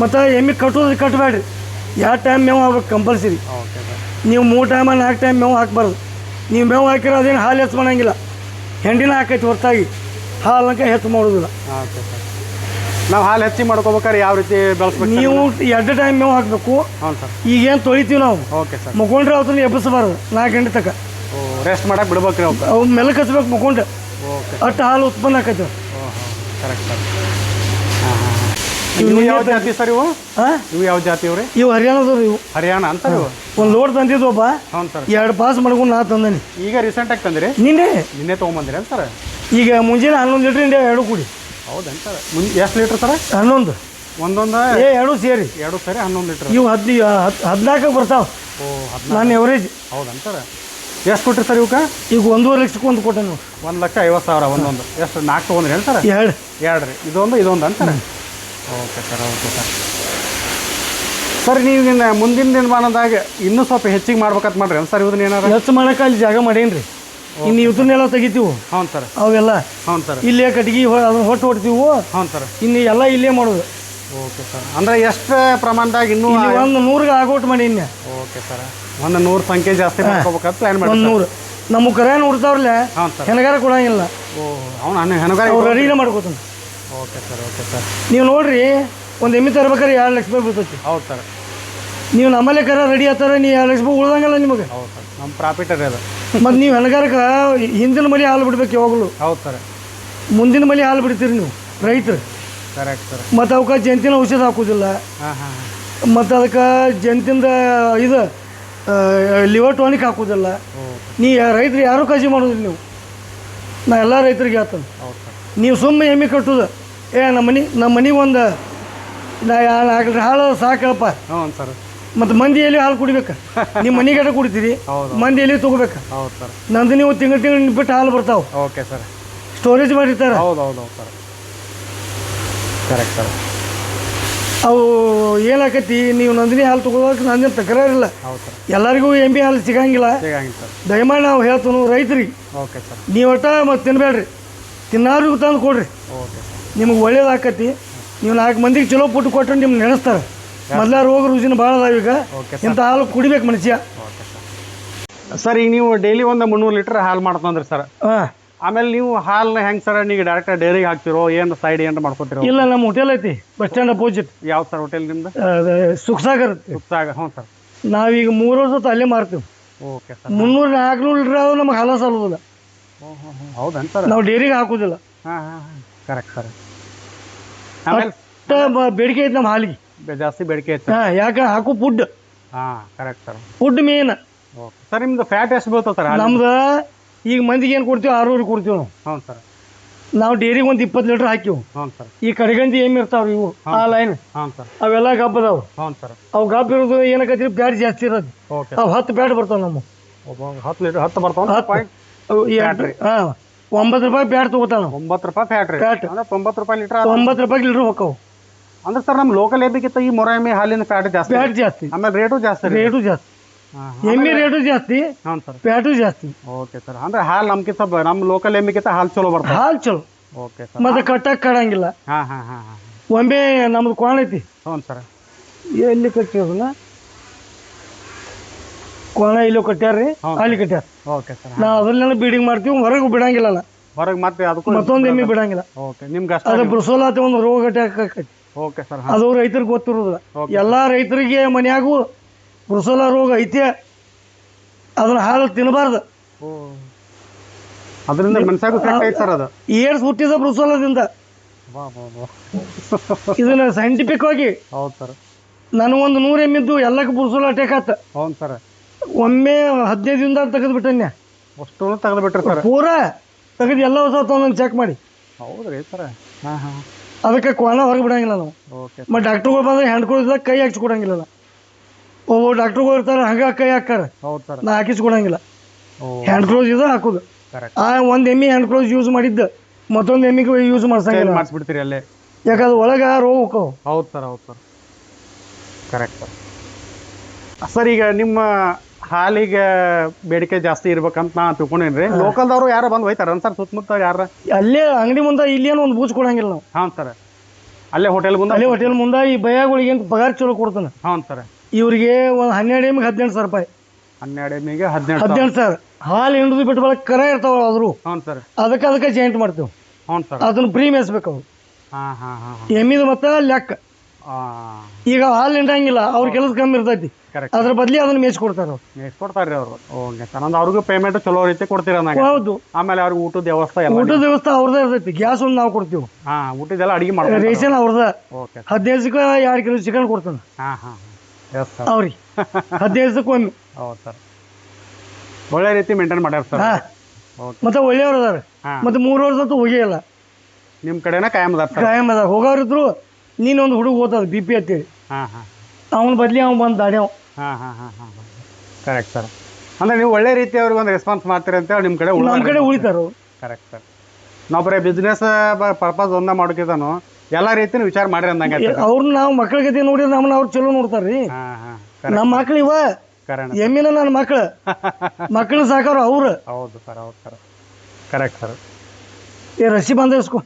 ಮತ್ತು ಎಮ್ಮೆ ಕಟ್ಟೋದು ಕಟ್ಟಬೇಡ್ರಿ. 2 ಟೈಮ್ ಮೇವು ಆಗ್ಬೇಕು ಕಂಪಲ್ಸರಿ. ನೀವು 3 ಟೈಮ್ 4 ಟೈಮ್ ಮೇವು ಹಾಕ್ಬಾರ್ದು. ನೀವು ಮೇವು ಹಾಕಿರೋ ಅದೇನು ಹಾಲು ಹೆಚ್ಚು ಮಾಡಂಗಿಲ್ಲ, ಹೆಂಡಿನ ಹಾಕೈತಿ ಹೊರತಾಗಿ ಹಾಲಂಕ ಹೆಚ್ಚು ಮಾಡೋದಿಲ್ಲ. Okay sir. ನಾವು ಹಾಲು ಹೆಚ್ಚಿ ಮಾಡ್ಕೋಬೇಕಾದ್ರೆ ಯಾವ ರೀತಿ ಬೆಳೆಸ್ಬೇಕು? ನೀವು 2 ಟೈಮ್ ಮೇವು ಹಾಕಬೇಕು. ಹ್ಞೂ ಸರ್. ಈಗೇನು ತೊಳಿತೀವಿ ನಾವು. Okay sir. ಮುಕೊಂಡ್ರೆ ಅವತ್ತನ್ನು ಎಬ್ಬಿಸಬಾರ್ದು 4 ಗಂಟೆ ತನಕ. ರೆಸ್ಟ್ ಮಾಡಕ್ಕೆ ಬಿಡ್ಬೇಕ್ರಿ ಅವ್ರು? ಅವು ಮೆಲ್ಲಕ್ಕೆ ಹಚ್ಬೇಕು ಮುಕೊಂಡೆ. ಓಕೆ. ಅಷ್ಟು ಹಾಲು ಉತ್ಪನ್ನ ಆಕೈತೆ. Correct sir. ಹಾಂ ಹಾಂ ಹಾಂ. ಇವು ಯಾವ ಜಾತಿ ಸರ್ ಇವು? ಹಾಂ, ಇವು ಯಾವ ಜಾತಿ ಇವ್ರಿ? ಇವು ಹರಿಯಾಣದವ್ರು. ಇವು ಹರಿಯಾಣ ಅಂತ. ಇವು ಒಂದು ಲೋಡ್ ತಂದಿದ್ದು ಒಬ್ಬ. ಹ್ಞೂ ಸರ್. 2 ಪಾಸ್ ಮಾಡ್ಕೊಂಡು ನಾ ತಂದನಿ. ಈಗ ರೀಸೆಂಟಾಗಿ ತಂದಿರಿ? ನಿನ್ನೆ ತೊಗೊಂಬಂದಿರಿ ಅಂತ ಸರ್? ಈಗ ಮುಂಜಾನೆ 11 ಲೀಟ್ರ್ ಇಂಡಿಯಾ 2 ಕುಡಿ. ಹೌದೇನು ಸರ್? ಎಷ್ಟು ಲೀಟ್ರ್ ಸರ್? 11. ಒಂದೊಂದು 2 ಸೇರಿ 2 ಸೇರಿ 11 ಲೀಟ್ರ್. ಇವು 14 ಬರ್ತಾವೆ. ನಾನು ಎವರೇಜ್. ಹೌದೇನು ಸರ್? ಎಷ್ಟು ಕೊಟ್ರಿ ಸರ್ ಇವಕ್ಕೆ? ಈಗ 1.5 ಲಕ್ಷಕ್ಕೆ ಒಂದು ಕೊಟ್ಟೆ ನಾವು. 1,50,000 ಒಂದೊಂದು. ಎಷ್ಟು 4 ತೊಗೊಂಡ್ರಿ ಏನು ಸರ್? 2 ರೀ. ಇದೊಂದು ಅಂತಾರೆ. Okay sir. Okay sir. Sir ನೀವು ಮುಂದಿನ ದಿನಮಾನದಾಗ ಇನ್ನೂ ಸ್ವಲ್ಪ ಹೆಚ್ಚಿಗೆ ಮಾಡ್ಬೇಕಂತ ಮಾಡ್ರಿ ಏನು ಸರ್? ಇದನ್ನ ಏನಾರು ಹೆಚ್ಚು ಮಾಡೋಕೆ ಅಲ್ಲಿ ಜಾಗ ಮಾಡೇನಿ ರೀ. ಇನ್ನು ಇವತ್ತನ್ನೆಲ್ಲ ತೆಗಿತೀವಿ. ಹ್ಞೂ ಸರ್. ಅವೆಲ್ಲ ಹ್ಞೂ ಸರ್. ಇಲ್ಲೇ ಕಟ್ಗೆ ಅದನ್ನ ಹೊಡ್ತೀವಿ. ಹ್ಞೂ ಸರ್. ಇನ್ನು ಎಲ್ಲ ಇಲ್ಲೇ ಮಾಡೋದು. Okay sir. ಅಂದರೆ ಎಷ್ಟು ಪ್ರಮಾಣದಾಗ ಇನ್ನೂ? ಒಂದು 100ಗೆ ಆಗೋಟ್ ಮಾಡೀನಿ. Okay sir. ಒಂದು 100 ಸಂಖ್ಯೆ ಜಾಸ್ತಿ ಮಾಡ್ಕೋಬೇಕಂತ ಪ್ಲ್ಯಾನ್ ಮಾಡಿ. 100 ನಮ್ಮ ಕರೆಯನ್ನು ಉಡ್ತಾವ್ರಲ್ಲ, ಹಾಂ ಸರ್. ಹೆಣಗಾರ ಕೊಡಂಗಿಲ್ಲ. ಅವ್ನು ಹೆಣಗಾರ ಅವ್ರು ರೆಡಿನೇ ಮಾಡ್ಕೋತಾನೆ. Okay sir. Okay sir. ನೀವು ನೋಡಿರಿ, ಒಂದು ಎಮ್ಮೆ ತರ್ಬೇಕಾದ್ರೆ 2 ಲಕ್ಷ ರೂಪಾಯಿ ಬರ್ತೈತಿ. ಹೌದು ಸರ್. ನೀವು ನಮ್ಮಲ್ಲೇ ಕರ ರೆಡಿ ಆಗ್ತಾರೆ, ನೀವು 2 ಲಕ್ಷ ರೂಪಾಯಿ ಉಳ್ದಂಗಲ್ಲ ನಿಮಗೆ. ಹೌದು ಸರ್. ನಮ್ಮ ಪ್ರಾಫಿಟ್ ರೀ ಅದು. ಮತ್ತು ನೀವು ಹೆಣಗಾರಕ್ಕೆ ಹಿಂದಿನ ಮಲೆ ಹಾಲು ಬಿಡ್ಬೇಕು ಯಾವಾಗಲೂ. ಹೌದು ಸರ್. ಮುಂದಿನ ಮಲೆ ಹಾಲು ಬಿಡ್ತೀರಿ ನೀವು ರೈತರು. Correct sir. ಮತ್ತು ಅವಕ್ಕೆ ಜಂತಿನ ಔಷಧ ಹಾಕೋದಿಲ್ಲ. ಹಾಂ ಹಾಂ. ಮತ್ತು ಅದಕ್ಕೆ ಜಂತಿಂದ ಇದು ಲಿವರ್ ಟಾನಿಕ್ ಹಾಕೋದಿಲ್ಲ. ನೀ ರೈತರು ಯಾರೂ ಕಾಳಜಿ ಮಾಡೋದಿಲ್ಲ. ನೀವು ನಾ ಎಲ್ಲ ರೈತರಿಗೆ ಹೇಳ್ತಾನೆ, ನೀವು ಸುಮ್ಮನೆ ಎಮ್ಮೆ ಕಟ್ಟೋದು, ನಮ್ಮ ಮನೆಗೆ ಒಂದು 4 ಲೀಟ್ರ್ ಹಾಲು ಸಾಕಪ್ಪ. ಹ್ಞೂ ಸರ್. ಮತ್ತು ಮಂದಿ ಎಲ್ಲಿ ಹಾಲು ಕುಡಿಬೇಕು? ನಿಮ್ಮ ಮನೆಗಡೆ ಕುಡಿತೀರಿ, ಮಂದಿ ಎಲ್ಲಿ ತೊಗೋಬೇಕು? ಹೌದು ಸರ್. ನಂದು ನೀವು ತಿಂಗಳು ಬಿಟ್ಟು ಹಾಲು ಬರ್ತಾವೆ. Okay sir. ಸ್ಟೋರೇಜ್ ಮಾಡಿರ್ತಾರೆ. ಹೌದು ಹೌದು ಹೌದು ಸರ್. Correct sir. ಅವು ಏನಾಕತಿ ನೀವು ನಂದಿನಿ ಹಾಲು ತೊಗೊಳಕ್ಕೆ ನಂದೇನು ತಕರಾರಿಲ್ಲ. ಹೌದು ಸರ್. ಎಲ್ಲರಿಗೂ ಎಮ್ಮೆ ಹಾಲು ಸಿಗಂಗಿಲ್ಲ. ಸಿಗಂಗಿಲ್ಲ ಸರ್. ದಯಮಾಡಿ ನಾವು ಹೇಳ್ತೀವಿ ರೈತರಿಗೆ, ಓಕೆ ಸರ್. ನೀವು ಒಟ್ಟ ಮತ್ತು ತಿನ್ಬೇಡ್ರಿ, ತಿನ್ನಾರಿಗೂ ತಂದು ಕೊಡ್ರಿ, ಓಕೆ ಸರ್. ನಿಮಗೆ ಒಳ್ಳೇದಾಕತಿ. ನೀವು 4 ಮಂದಿಗೆ ಚಲೋ ಪುಟ್ಟು ಕೊಟ್ಟರೆ ನಿಮ್ಗೆ ನೆನೆಸ್ತಾರೆ. ಮೊದಲ ರೋಗ ರುಜಿನ ಭಾಳ ಅದಾವ ಈಗ. ಇಂಥ ಹಾಲು ಕುಡಿಬೇಕು ಮನುಷ್ಯ. Okay sir. ಸರ್ ಈಗ ನೀವು ಡೈಲಿ ಒಂದು 300 ಲೀಟ್ರ್ ಹಾಲು ಮಾಡ್ತಂದ್ರಿ ಸರ್. ಹಾಂ. ಆಮೇಲೆ ನೀವು ಹಾಲನ್ನ ಹೆಂಗೆ ಸರ್ ನೀವು ಡೈರೆಕ್ಟ್ ಡೈರಿಗೆ ಹಾಕ್ತಿರೋ ಏನು ಸೈಡ್ ಏನು ಮಾಡ್ಕೊತಿರೋ? ಇಲ್ಲ, ನಮ್ಮ ಹೋಟೆಲ್ ಐತಿ ಬಸ್ ಸ್ಟ್ಯಾಂಡ್ ಅಪೋಸಿಟ್. ಯಾವ ಸರ್ ಹೋಟೆಲ್ ನಿಮ್ದು? ಸುಖಸಾಗರ್ ಐತಿ. ಸುತ್ತಾಗ. ಹ್ಞೂ ಸರ್. ನಾವೀಗ 3 ವರ್ಷ ಅಲ್ಲೇ ಮಾರ್ತೀವಿ. Okay sir. 300-400 ಲೀಟ್ರ್ ಆದ್ರೂ ನಮಗೆ ಹಾಲ ಸಾಲೋದಿಲ್ಲ. ಹೌದನ್ ಸರ್? ನಾವು ಡೈರಿಗೆ ಹಾಕೋದಿಲ್ಲ. ಹಾಂ ಹಾಂ ಹಾಂ ಕರೆಕ್ಟ್ ಸರ್. ಆಮೇಲೆ ಬೇಡಿಕೆ ಐತಿ ನಮ್ಮ ಹಾಲಿಗೆ, ಜಾಸ್ತಿ ಬೇಡಿಕೆ ಐತೆ. ಹಾಂ. ಯಾಕೆ ಹಾಕೋ ಫುಡ್. ಹಾಂ correct sir. Food main. Okay sir. ನಿಮ್ದು ಫ್ಯಾಟ್ ಎಷ್ಟು ಬೀಳ್ತದೆ ಸರ್? ನಮ್ದು ಈಗ ಮಂದಿಗೆ ಏನು ಕೊಡ್ತೀವಿ 600 ಕೊಡ್ತೀವಿ ನಾವು. ಹ್ಞೂ ಸರ್. ನಾವು ಡೈರಿಗೆ ಒಂದು 20 ಲೀಟ್ರ್ ಹಾಕಿವು. ಹ್ಞೂ ಸರ್. ಈ ಕಡೆಗಂಜಿ ಏಮಿ ಇರ್ತಾವ್ರಿ ಇವು ಆ ಲೈನ್, ಹಾಂ ಸರ್. ಅವೆಲ್ಲ ಗಬ್ಬ ಅದಾವು. ಹ್ಞೂ ಸರ್. ಅವು ಗಬ್ಬ ಇರೋದು ಏನಕ್ಕಂತೀವಿ ಬ್ಯಾಡ್ ಜಾಸ್ತಿ ಇರೋದು. ಓಕೆ. ಅವು 10 ಬ್ಯಾಡ್ ಬರ್ತಾವೆ ನಮ್ಮ. 10 ಲೀಟ್ರ್ 10 ಬರ್ತಾವೆ. ಹಾಂ, 9 ರೂಪಾಯಿ ಬ್ಯಾಡ್ ತೊಗೋತಾವ ನಾವು. 9 ರೂಪಾಯಿ ಫ್ಯಾಟ್ ರೀ. ಫ್ಯಾಟ್ ಅಂದ್ರೆ 90 ರೂಪಾಯಿ ಲೀಟ್ರ್. 90 ರೂಪಾಯಿ ಲೀಟ್ರ್ ಹೋಗ್ತಾವೆ. ಅಂದ್ರೆ ಸರ್ ನಮ್ಮ ಲೋಕಲ್ ಎಮ್ಮಿಗಿಂತ ಈ ಮೊರ ಎಮ್ಮೆ ಹಾಲಿನ ಫ್ಯಾಟ್ ಜಾಸ್ತಿ. ಬ್ಯಾಡ್ ಜಾಸ್ತಿ, ಆಮೇಲೆ ರೇಟು ಜಾಸ್ತಿ. ರೇಟು ಜಾಸ್ತಿ. ಎಮ್ಮೆ ರೇಟು ಜಾಸ್ತಿ, ಹ್ಞೂ ಸರ್. ಫ್ಯಾಟು ಜಾಸ್ತಿ. Okay sir. ಅಂದ್ರೆ ಹಾಲು ನಮ್ಗಿಂತ ನಮ್ಮ ಲೋಕಲ್ ಎಮ್ಮಿಗಿಂತ ಹಾಲು ಚಲೋ ಬರ್ತದೆ. ಹಾಲು ಚಲೋ. Okay sir. ಮತ್ತೆ ಕಟ್ಟಕ್ಕೆ ಕಡಂಗಿಲ್ಲ. ಹಾಂ ಹಾಂ ಹಾಂ ಹಾಂ. ಒಮ್ಮೆ ನಮ್ದು ಕೋಣ ಐತಿ. ಹ್ಞೂ ಸರ್. ಎಲ್ಲಿ ಕಟ್ಟಿರೋದನ್ನ ಕೋಣ ಇಲ್ಲಿ ಕಟ್ಟ್ಯಾರ್ರಿ, ಅಲ್ಲಿ ಕಟ್ಟ್ಯಾರ. Okay sir. ನಾವು ಅದ್ರಲ್ಲೆಲ್ಲ ಬೀಡಿಂಗ್ ಮಾಡ್ತೀವಿ, ಹೊರಗೆ ಬಿಡಂಗಿಲ್ಲ. ಹೊರಗೆ ಮತ್ತೆ ಅದಕ್ಕೂ ಮತ್ತೊಂದು ಎಮ್ಮೆ ಬಿಡಂಗಿಲ್ಲ. ಓಕೆ. ನಿಮ್ಗೆ ಅಷ್ಟು ಅದು ಬ್ರುಸೋಲ ಅಂತ ಒಂದು ರೋಗ ಅಟ್ಯಾಕ್. Okay sir. ಅದು ರೈತರಿಗೆ ಗೊತ್ತಿರೋದಿಲ್ಲ. ಎಲ್ಲ ರೈತರಿಗೆ ಮನ್ಯಾಗೂ ಬ್ರುಸೋಲ ರೋಗ ಐತೆ, ಅದನ್ನ ಹಾಲು ತಿನ್ನಬಾರ್ದು. ಅದರಿಂದ ಮನುಷ್ಯಾಗೂ ಎಫೆಕ್ಟ್ ಐತೆ ಸರ್. ಅದು ಏರ್ಸ್ ಹುಟ್ಟಿದ ಬ್ರುಸೋಲದಿಂದ. ಇದನ್ನ ಸೈಂಟಿಫಿಕ್ ಆಗಿ. ಹೌದು ಸರ್. ನನಗೊಂದು 100 ಎಮ್ಮಿದ್ದು ಎಲ್ಲಕ್ಕೆ ಬ್ರುಸೋಲ ಅಟ್ಯಾಕ್ ಆತ. ಹೌದು ಸರ್. ಒಮ್ಮೆ 15 ದಿನದಾಗ ತೆಗೆದು ಬಿಟ್ಟನ್ಯ. ಅಷ್ಟು ತೆಗೆದು ಬಿಟ್ರಿ ಸರ್? ಪೂರಾ ತೆಗೆದು ಎಲ್ಲ ಹೊಸ ತೊಗೊಂಡು ಚೆಕ್ ಮಾಡಿ. ಹೌದ್ರಿ ಸರ್. ಹಾಂ ಹಾಂ. ಅದಕ್ಕೆ ಕೋಣ ಹೊರಗೆ ಬಿಡಂಗಿಲ್ಲ ನಾವು. ಓಕೆ. ಮತ್ತು ಡಾಕ್ಟ್ರುಗಳು ಬಂದ್ರೆ ಹ್ಯಾಂಡ್ಕೊಳಿದಾಗ ಕೈ ಹಾಕಿಸ್ಕೊಡಂಗಿಲ್ಲ. ಒಬ್ಬರು ಡಾಕ್ಟ್ರುಗಳು ಇರ್ತಾರೆ, ಹಂಗೆ ಕೈ ಹಾಕ್ತಾರೆ. ಹೌದು ಸರ್. ನಾ ಹಾಕಿಸ್ಕೊಡಂಗಿಲ್ಲ. ಹ್ಯಾಂಡ್ ಕ್ಲೋಸ್ ಇದು ಹಾಕೋದು. ಕರೆಕ್ಟ್. ಒಂದು ಎಮ್ಮೆ ಹ್ಯಾಂಡ್ ಕ್ಲೋಸ್ ಯೂಸ್ ಮಾಡಿದ್ದು ಮತ್ತೊಂದು ಎಮ್ಮಿಗೆ ಯೂಸ್ ಮಾಡ್ಸಂಗಿಲ್ಲ. ಮಾಡಿಸ್ಬಿಡ್ತೀರಿ ಅಲ್ಲೇ, ಯಾಕಂದ್ರೆ ಒಳಗೆ ರೋಗ ಹೋಕ್ಕವು. ಹೌದು ಸರ್. ಹೌದು ಸರ್. Correct sir. ಸರ್ ಈಗ ನಿಮ್ಮ ಹಾಲಿಗೆ ಬೇಡಿಕೆ ಜಾಸ್ತಿ ಇರ್ಬೇಕಂತ ನಾ ತಿಳ್ಕೊಂಡೇನ್ರಿ. ಲೋಕಲ್ದವರು ಯಾರು ಬಂದು ಹೋಯ್ತಾರ ಸರ್ ಸುತ್ತಮುತ್ತ ಯಾರ? ಅಲ್ಲೇ ಅಂಗಡಿ ಮುಂದೆ ಇಲ್ಲೇನು ಒಂದು ಬೂಜ್ ಕೊಡಂಗಿಲ್ಲ ನಾವು. ಹಾಂ ಸರ್. ಅಲ್ಲೇ ಹೋಟೆಲ್ ಮುಂದೆ? ಅಲ್ಲೇ ಹೋಟೆಲ್ ಮುಂದೆ ಈ ಬಯ್ಯಾಗಳಿಗೆ ಪಗಾರ ಚಲೋ ಕೊಡ್ತಾನೆ. ಹಾಂ ಸರ್. ಇವ್ರಿಗೆ ಒಂದು 12 ಎಮ್ಮಿಗೆ 18,000 ರೂಪಾಯಿ. 12 ಎಮ್ಮಿಗೆ 18,000. 18,000. ಹಾಲು ಹಿಂಡಿದು ಬಿಟ್ಟು ಬರಕ್ಕೆ ಕರ ಇರ್ತಾವ ಆದ್ರು. ಹ್ಞೂ ಸರ್. ಅದಕ್ಕೆ ಜಾಯಿಂಟ್ ಮಾಡ್ತೇವೆ. ಹ್ಞೂ ಸರ್. ಅದನ್ನ ಪ್ರೀ ಮೇಯಿಸ್ಬೇಕು ಅವು. ಹಾಂ ಹಾಂ ಹಾಂ. ಎಮ್ಮಿದು ಮತ್ತೆ ಲೆಕ್ಕ. ಈಗ ಹಾಲು ಹಿಂಡಂಗಿಲ್ಲ, ಅವ್ರ ಕೆಲಸ ಕಮ್ಮಿ ಇರ್ತೈತಿ. ಕರೆಕ್ಟ್. ಅದ್ರ ಬದ್ಲಿ ಅದನ್ನ ಮೇಯಿಸ್ಕೊಡ್ತಾರ. ಮೇಯಿಸ್ಕೊಡ್ತಾರೆ ಅವರು. Okay sir. ಅಂದ್ರೆ ಅವ್ರಿಗೂ ಪೇಮೆಂಟ್ ಚಲೋ ರೀತಿ ಕೊಡ್ತೀರ? ಹೌದು. ಆಮೇಲೆ ಅವ್ರಿಗೆ ಊಟದ ವ್ಯವಸ್ಥೆ ಎಲ್ಲ? ಊಟದ ವ್ಯವಸ್ಥೆ ಅವ್ರದ್ದೇ ಇರ್ತೈತಿ. ಗ್ಯಾಸ್ ಒಂದು ನಾವು ಕೊಡ್ತೀವಿ. ಹಾಂ. ಊಟದೆಲ್ಲ ಅಡಿಗೆ ಮಾಡ್ತೀವಿ? ರೇಷನ್ ಅವ್ರದ. ಓಕೆ. 15ಕ್ಕೆ 2 ಕಿಲೋ ಚಿಕನ್ ಕೊಡ್ತಾನೆ. ಹಾಂ ಹಾಂ. Yes sir. ಅವ್ರಿಗೆ 15ಕ್ಕೆ ಒಮ್ಮೆ. ಹೌದು ಸರ್. ಒಳ್ಳೆ ರೀತಿ ಮೇಂಟೈನ್ ಮಾಡ್ಯಾರ ಸರ್. ಹಾಂ. ಓಕೆ. ಮತ್ತೆ ಒಳ್ಳೆಯವ್ರು ಅದಾರ. ಮತ್ತೆ 3 ವರ್ಷದಂತೂ ಹೋಗಿಲ್ಲ. ನಿಮ್ಮ ಕಡೆನ ಕಾಯಂ ಅದಾರ ಸರ್? ಕಾಯಂ ಅದಾರ. ಹೋಗೋರಿದ್ರು ನೀನೊಂದು ಹುಡುಗ ಓದ್ತದ BP ಅಂತೇಳಿ. ಹಾಂ ಹಾಂ. ಅವನ ಬದ್ಲಿ ಅವ್ನು ಬಂದು ದಾಡ್ಯಾವ. ಹಾಂ ಹಾಂ ಹಾಂ ಹಾಂ. Correct sir. ಅಂದರೆ ನೀವು ಒಳ್ಳೆ ರೀತಿ ಅವ್ರಿಗೆ ಒಂದು ರೆಸ್ಪಾನ್ಸ್ ಮಾಡ್ತೀರಿ ಅಂತೇಳಿ ನಿಮ್ಮ ಕಡೆ ನಮ್ಮ ಕಡೆ ಉಳಿತಾರ. Correct sir. ನಾವು ಬರೀ ಬಿಸ್ನೆಸ್ ಪರ್ಪಸ್ ಒಂದ ಮಾಡೋಕ್ಕಿಂತನೂ ಎಲ್ಲ ರೀತಿನೂ ವಿಚಾರ ಮಾಡಿರಿ ಅಂದಂಗೆ. ಅವ್ರನ್ನ ನಾವು ಮಕ್ಕಳ ಗತಿ ನೋಡಿದ್ರೆ ನಮ್ಮನ್ನ ಅವ್ರು ಚಲೋ ನೋಡ್ತಾರ್ರಿ. ಹಾಂ ಹಾಂ. ನಮ್ಮ ಮಕ್ಳು ಇವ ಕರೆಕ್ಟ್. ಎಮ್ಮಿನ ನನ್ನ ಮಕ್ಕಳು ಸಾಕಾರು ಅವ್ರು. ಹೌದು ಸರ್. ಹೌದು ಸರ್. Correct sir. ರಸಿ ಬಂದ ಇಸ್ಕೊ.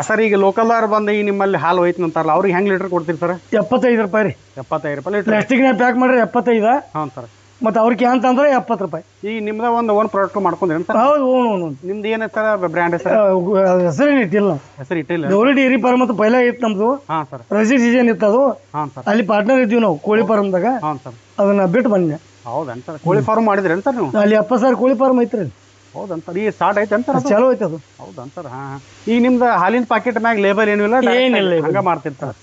ಸರ್ ಈಗ ಲೋಕಲ್ದವ್ರು ಬಂದು ಈಗ ನಿಮ್ಮಲ್ಲಿ ಹಾಲು ಹೋಯ್ತು ಅಂತಾರಲ್ಲ, ಅವ್ರಿಗೆ ಹೆಂಗೆ ಲೀಟ್ರ್ ಕೊಡ್ತೀರಿ ಸರ್? 75 ರೂಪಾಯಿ ರೀ. 75 ರೂಪಾಯಿ ಲೀಟ್ರ್. ಪ್ಲಾಸ್ಟಿಕ್ನಾಗ ಪ್ಯಾಕ್ ಮಾಡ್ರಿ 75. ಹ್ಞೂ ಸರ್. ಮತ್ತು ಅವ್ರಿಗೆ ಕ್ಯಾನ್ ತಂದ್ರೆ 70 ರೂಪಾಯಿ. ಈಗ ನಿಮ್ದು ಒಂದು ಓನ್ ಪ್ರಾಡಕ್ಟ್ ಮಾಡ್ಕೊಂಡ್ರಿ ಸರ್? ಹೌದು. ಹ್ಞೂ. ನಿಮ್ದು ಏನೈತೆ ಸರ್ ಬ್ರ್ಯಾಂಡ್ ಹೆಸರು? ಹೆಸರೇನು ಇಟ್ಟಿಲ್ಲ ನಾವು. ಹೆಸರು ಇಟ್ಟಿಲ್ಲ? ಗೌರಿ ಡೈರಿ ಫಾರ್ಮ್ ಅಂತ ಪೈಲ ಇತ್ತು ನಮ್ದು. ಹಾಂ ಸರ್. ರಜಿ ಸೀಸನ್ ಇತ್ತು ಅದು. ಹಾಂ ಸರ್. ಅಲ್ಲಿ ಪಾರ್ಟ್ನರ್ ಇದ್ದೀವಿ ನಾವು ಕೋಳಿ ಫಾರ್ಮ್ದಾಗ. ಹಾಂ ಸರ್. ಅದನ್ನ ಬಿಟ್ಟು ಬಂದೆ. ಹೌದೇನು ಸರ್? ಕೋಳಿ ಫಾರ್ಮ್ ಮಾಡಿದ್ರೇನು ಸರ್ ನೀವು? ಅಲ್ಲಿ 70,000 ಕೋಳಿ ಫಾರ್ಮ್ ಐತ್ರಿ. ಹೌದನ್ ಸರ್? ಈಗ ಸ್ಟಾರ್ಟ್ ಐತೆ ಅಂತ ಚಲೋ ಐತೆ ಅದು. ಹೌದನ್ ಸರ್? ಹಾಂ ಹಾಂ. ಈಗ ನಿಮ್ದು ಹಾಲಿನ ಪ್ಯಾಕೆಟ್ ಮ್ಯಾಗ ಲೇಬಲ್ ಏನೂ ಇಲ್ಲ? ಏನಿಲ್ಲ. ಹಂಗೆ ಮಾಡ್ತಿರ್ತಾರೆ.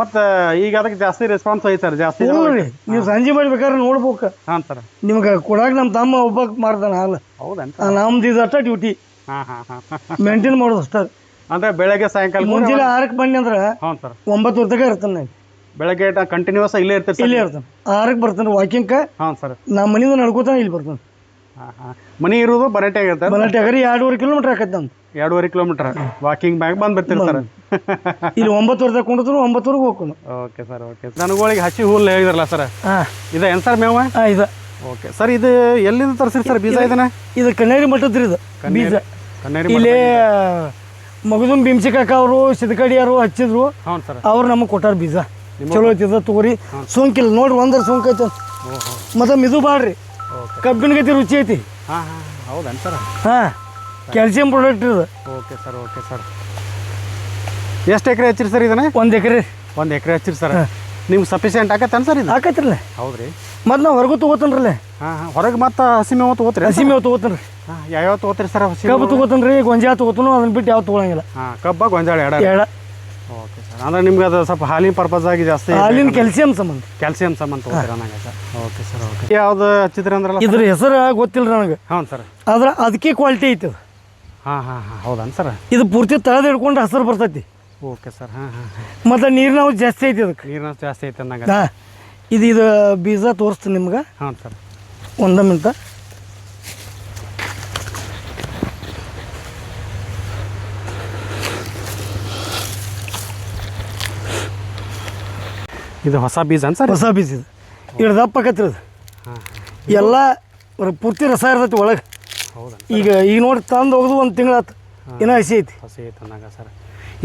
ಮತ್ತು ಈಗ ಅದಕ್ಕೆ ಜಾಸ್ತಿ ರೆಸ್ಪಾನ್ಸ್ ಐತೆ ಸರ್? ಜಾಸ್ತಿ ರೀ. ನೀವು ಸಂಜೆ ಮಾಡ್ಬೇಕಾದ್ರೆ ನೋಡ್ಬೇಕು. ಹಾಂ ಸರ್. ನಿಮ್ಗೆ ಕೊಡಾಕ ನಮ್ಮ ತಮ್ಮ ಒಬ್ಬ ಮಾರ್ತಾನೆ ಹಾಲು. ಹೌದನ್? ನಮ್ದು ಇದು ಅಷ್ಟ ಡ್ಯೂಟಿ. ಹಾಂ ಹಾಂ ಹಾಂ. ಮೇಂಟೈನ್ ಮಾಡೋದು ಅಷ್ಟೇ. ಅಂದರೆ ಬೆಳಗ್ಗೆ ಸಾಯಂಕಾಲ ಮುಂಜಾನೆ 6ಕ್ಕೆ ಬನ್ನಿ ಅಂದ್ರೆ ಹ್ಞೂ ಸರ್ 9 ತನಕ ಇರ್ತಾನೆ ನಾನು. ಬೆಳಗ್ಗೆ ಕಂಟಿನ್ಯೂಸ್ ಇಲ್ಲೇ ಇರ್ತೀರಿ? ಇಲ್ಲೇ ಇರ್ತಾನೆ. 6ಕ್ಕೆ ಬರ್ತಾನೆ ವಾಕಿಂಗ್ಗೆ. ಹಾಂ ಸರ್. ನಮ್ಮ ಮನೆಯಿಂದ ನಡ್ಕೋತಾನೆ ಇಲ್ಲಿ ಬರ್ತಾನೆ. ಹಾಂ ಹಾಂ. ಮನೆ ಇರೋದು ಬರಟೆ ಆಗಿರ್ತಾರೆ? ಬರಟೆ 2.5 ಕಿಲೋಮೀಟ್ರ್ ಆಕೈತೆ ನಮ್ದು. 2.5 ಕಿಲೋಮೀಟರ್ ವಾಕಿಂಗ್ ಬ್ಯಾಗ್ ಬಂದು ಬರ್ತೀರಿ ಸರ್. ಇಲ್ಲಿ 9 ಕುಂಡಿದ್ರು 9 ಹೋಗ್ಕೊಂಡು. Okay sir okay. ದನಗಳಿಗೆ ಹಸಿ ಹುಲ್ಲು ಹೇಳಿದ್ರಲ್ಲ ಸರ್, ಹಾಂ ಇದೆ ಏನು ಸರ್ ಮೇವ? ಹಾಂ ಇದು. ಓಕೆ ಸರ್, ಇದು ಎಲ್ಲಿಂದ ತರಿಸಿರಿ ಸರ್ ಬೀಜ? ಇದನ್ನ ಇದು ಕನ್ನೇರಿ ಮಠದ್ರಿ ಇದು ಬೀಜ. ಕನ್ನೇರಿ ಇಲ್ಲಿ ಮಗದುಂ ಭೀಮ್ಸಿ ಕಾಕ ಅವರು ಸಿದ್ಕಡಿಯವರು ಹಚ್ಚಿದ್ರು. ಹೌದು ಸರ್. ಅವ್ರು ನಮಗೆ ಕೊಟ್ಟಾರ ಬೀಜ. ಚಲೋ ಐತಿದ ತಗೋರಿ, ಸೋಂಕಿಲ್ಲ ನೋಡ್ರಿ, ಒಂದರ ಸೋಂಕು ಐತೆ. ಮತ್ತು ಮಿದು ಬಾಳ್ರಿ, ಕಬ್ಬಿನ ಗತಿ ರುಚಿ ಐತಿ. ಹಾಂ ಹಾಂ ಹೌದನ್ ಸರ್? ಹಾಂ, ಕ್ಯಾಲ್ಸಿಯಂ ಪ್ರಾಡಕ್ಟ್ ಇದು. Okay sir okay sir. ಎಷ್ಟು ಎಕರೆ ಹಚ್ಚಿರಿ ಸರ್ ಇದನ್ನ? 1 ಎಕರೆ. 1 ಎಕರೆ ಹಚ್ಚಿರಿ ಸರ್. ನಿಮ್ಗೆ ಸಫಿಷಿಯೆಂಟ್ ಆಗತ್ತೇನು ಸರ್ ಇದು? ಹಾಕತ್ತಿರಲ್ಲ. ಹೌದ್ರಿ. ಮತ್ತು ನಾವು ಹೊರಗೂ ತೊಗೋತನ್ರಲ್ಲೇ. ಹಾಂ ಹಾಂ, ಹೊರಗೆ ಮತ್ತು ಹಸಿ ಮೇವು ತೊಗೋತೀರಿ? ಹಸಿ ಮೇವು ತೊಗೋತಾನೆ ರೀ. ಹಾಂ, ಯಾವ್ಯಾವ ತೊಗೋತೀರಿ ಸರ್? ಹಸಿ ಕಬ್ಬು ತೊಗೋತಾನೆ ರೀ, ಗೊಂಜಾಳ ತೊಗೋತಾನು, ಅದನ್ನ ಬಿಟ್ಟು ಯಾವ ತೊಗೊಳಂಗಿಲ್ಲ. ಹಾಂ, ಕಬ್ಬ ಗೊಂಜಾಳ ಎಡ. ಓಕೆ ಸರ್, ಅಂದರೆ ನಿಮ್ಗೆ ಅದು ಸ್ವಲ್ಪ ಹಾಲಿನ ಪರ್ಪಸ್ ಆಗಿ ಜಾಸ್ತಿ ಹಾಲಿನ ಕ್ಯಾಲ್ಸಿಯಂ ಸಂಬಂಧ. ಕ್ಯಾಲ್ಸಿಯಂ ಸಂಬಂಧ ತೊಗೋತೀರ ನನಗೆ ಸರ್. Okay sir okay. ಯಾವ್ದು ಹಚ್ಚಿದ್ರಿ ಅಂದ್ರಲ್ಲ? ಇದ್ರ ಹೆಸರು ಗೊತ್ತಿಲ್ಲ ನನಗೆ. ಹ್ಞೂ ಸರ್. ಆದ್ರೆ ಅದಕ್ಕೆ ಕ್ವಾಲಿಟಿ ಐತಿ ಅದು. ಹಾಂ ಹಾಂ ಹಾಂ ಹೌದನ್ ಸರ್? ಇದು ಪೂರ್ತಿ ತಳದ ಹಿಡ್ಕೊಂಡು ಹಸಿರು ಬರ್ತೈತಿ. Okay sir. ಹಾಂ ಹಾಂ ಹಾಂ. ಮತ್ತು ನೀರಿನ ಅಂಶ ಜಾಸ್ತಿ ಐತಿ ಅದಕ್ಕೆ. ನೀರಿನ ಜಾಸ್ತಿ ಐತೆ ಅಂದಂಗೆ. ಹಾಂ, ಇದು ಬೀಜ ತೋರಿಸ್ತೀನಿ ನಿಮ್ಗೆ. ಹಾಂ ಸರ್. ಒಂದ ಮಿನಿಟ. ಇದು ಹೊಸ ಬೀಜ ಅಂತ ಸರ್? ಹೊಸ ಬೀಜ ಇದು. ಇಷ್ಟು ದಪ್ಪ ಆಕತ್ರಿ ಅದು. ಹಾಂ, ಎಲ್ಲ ಪೂರ್ತಿ ರಸ ಇರ್ತೈತಿ ಒಳಗೆ. ಹೌದಾ? ಈಗ ನೋಡಿ ತಂದು ಹೋಗೋದು 1 ತಿಂಗಳಾತು, ಇನ್ನೂ ಹಸಿ ಐತಿ. ಹಸಿ ಐತೆ ಅಂದಂಗೆ ಸರ್.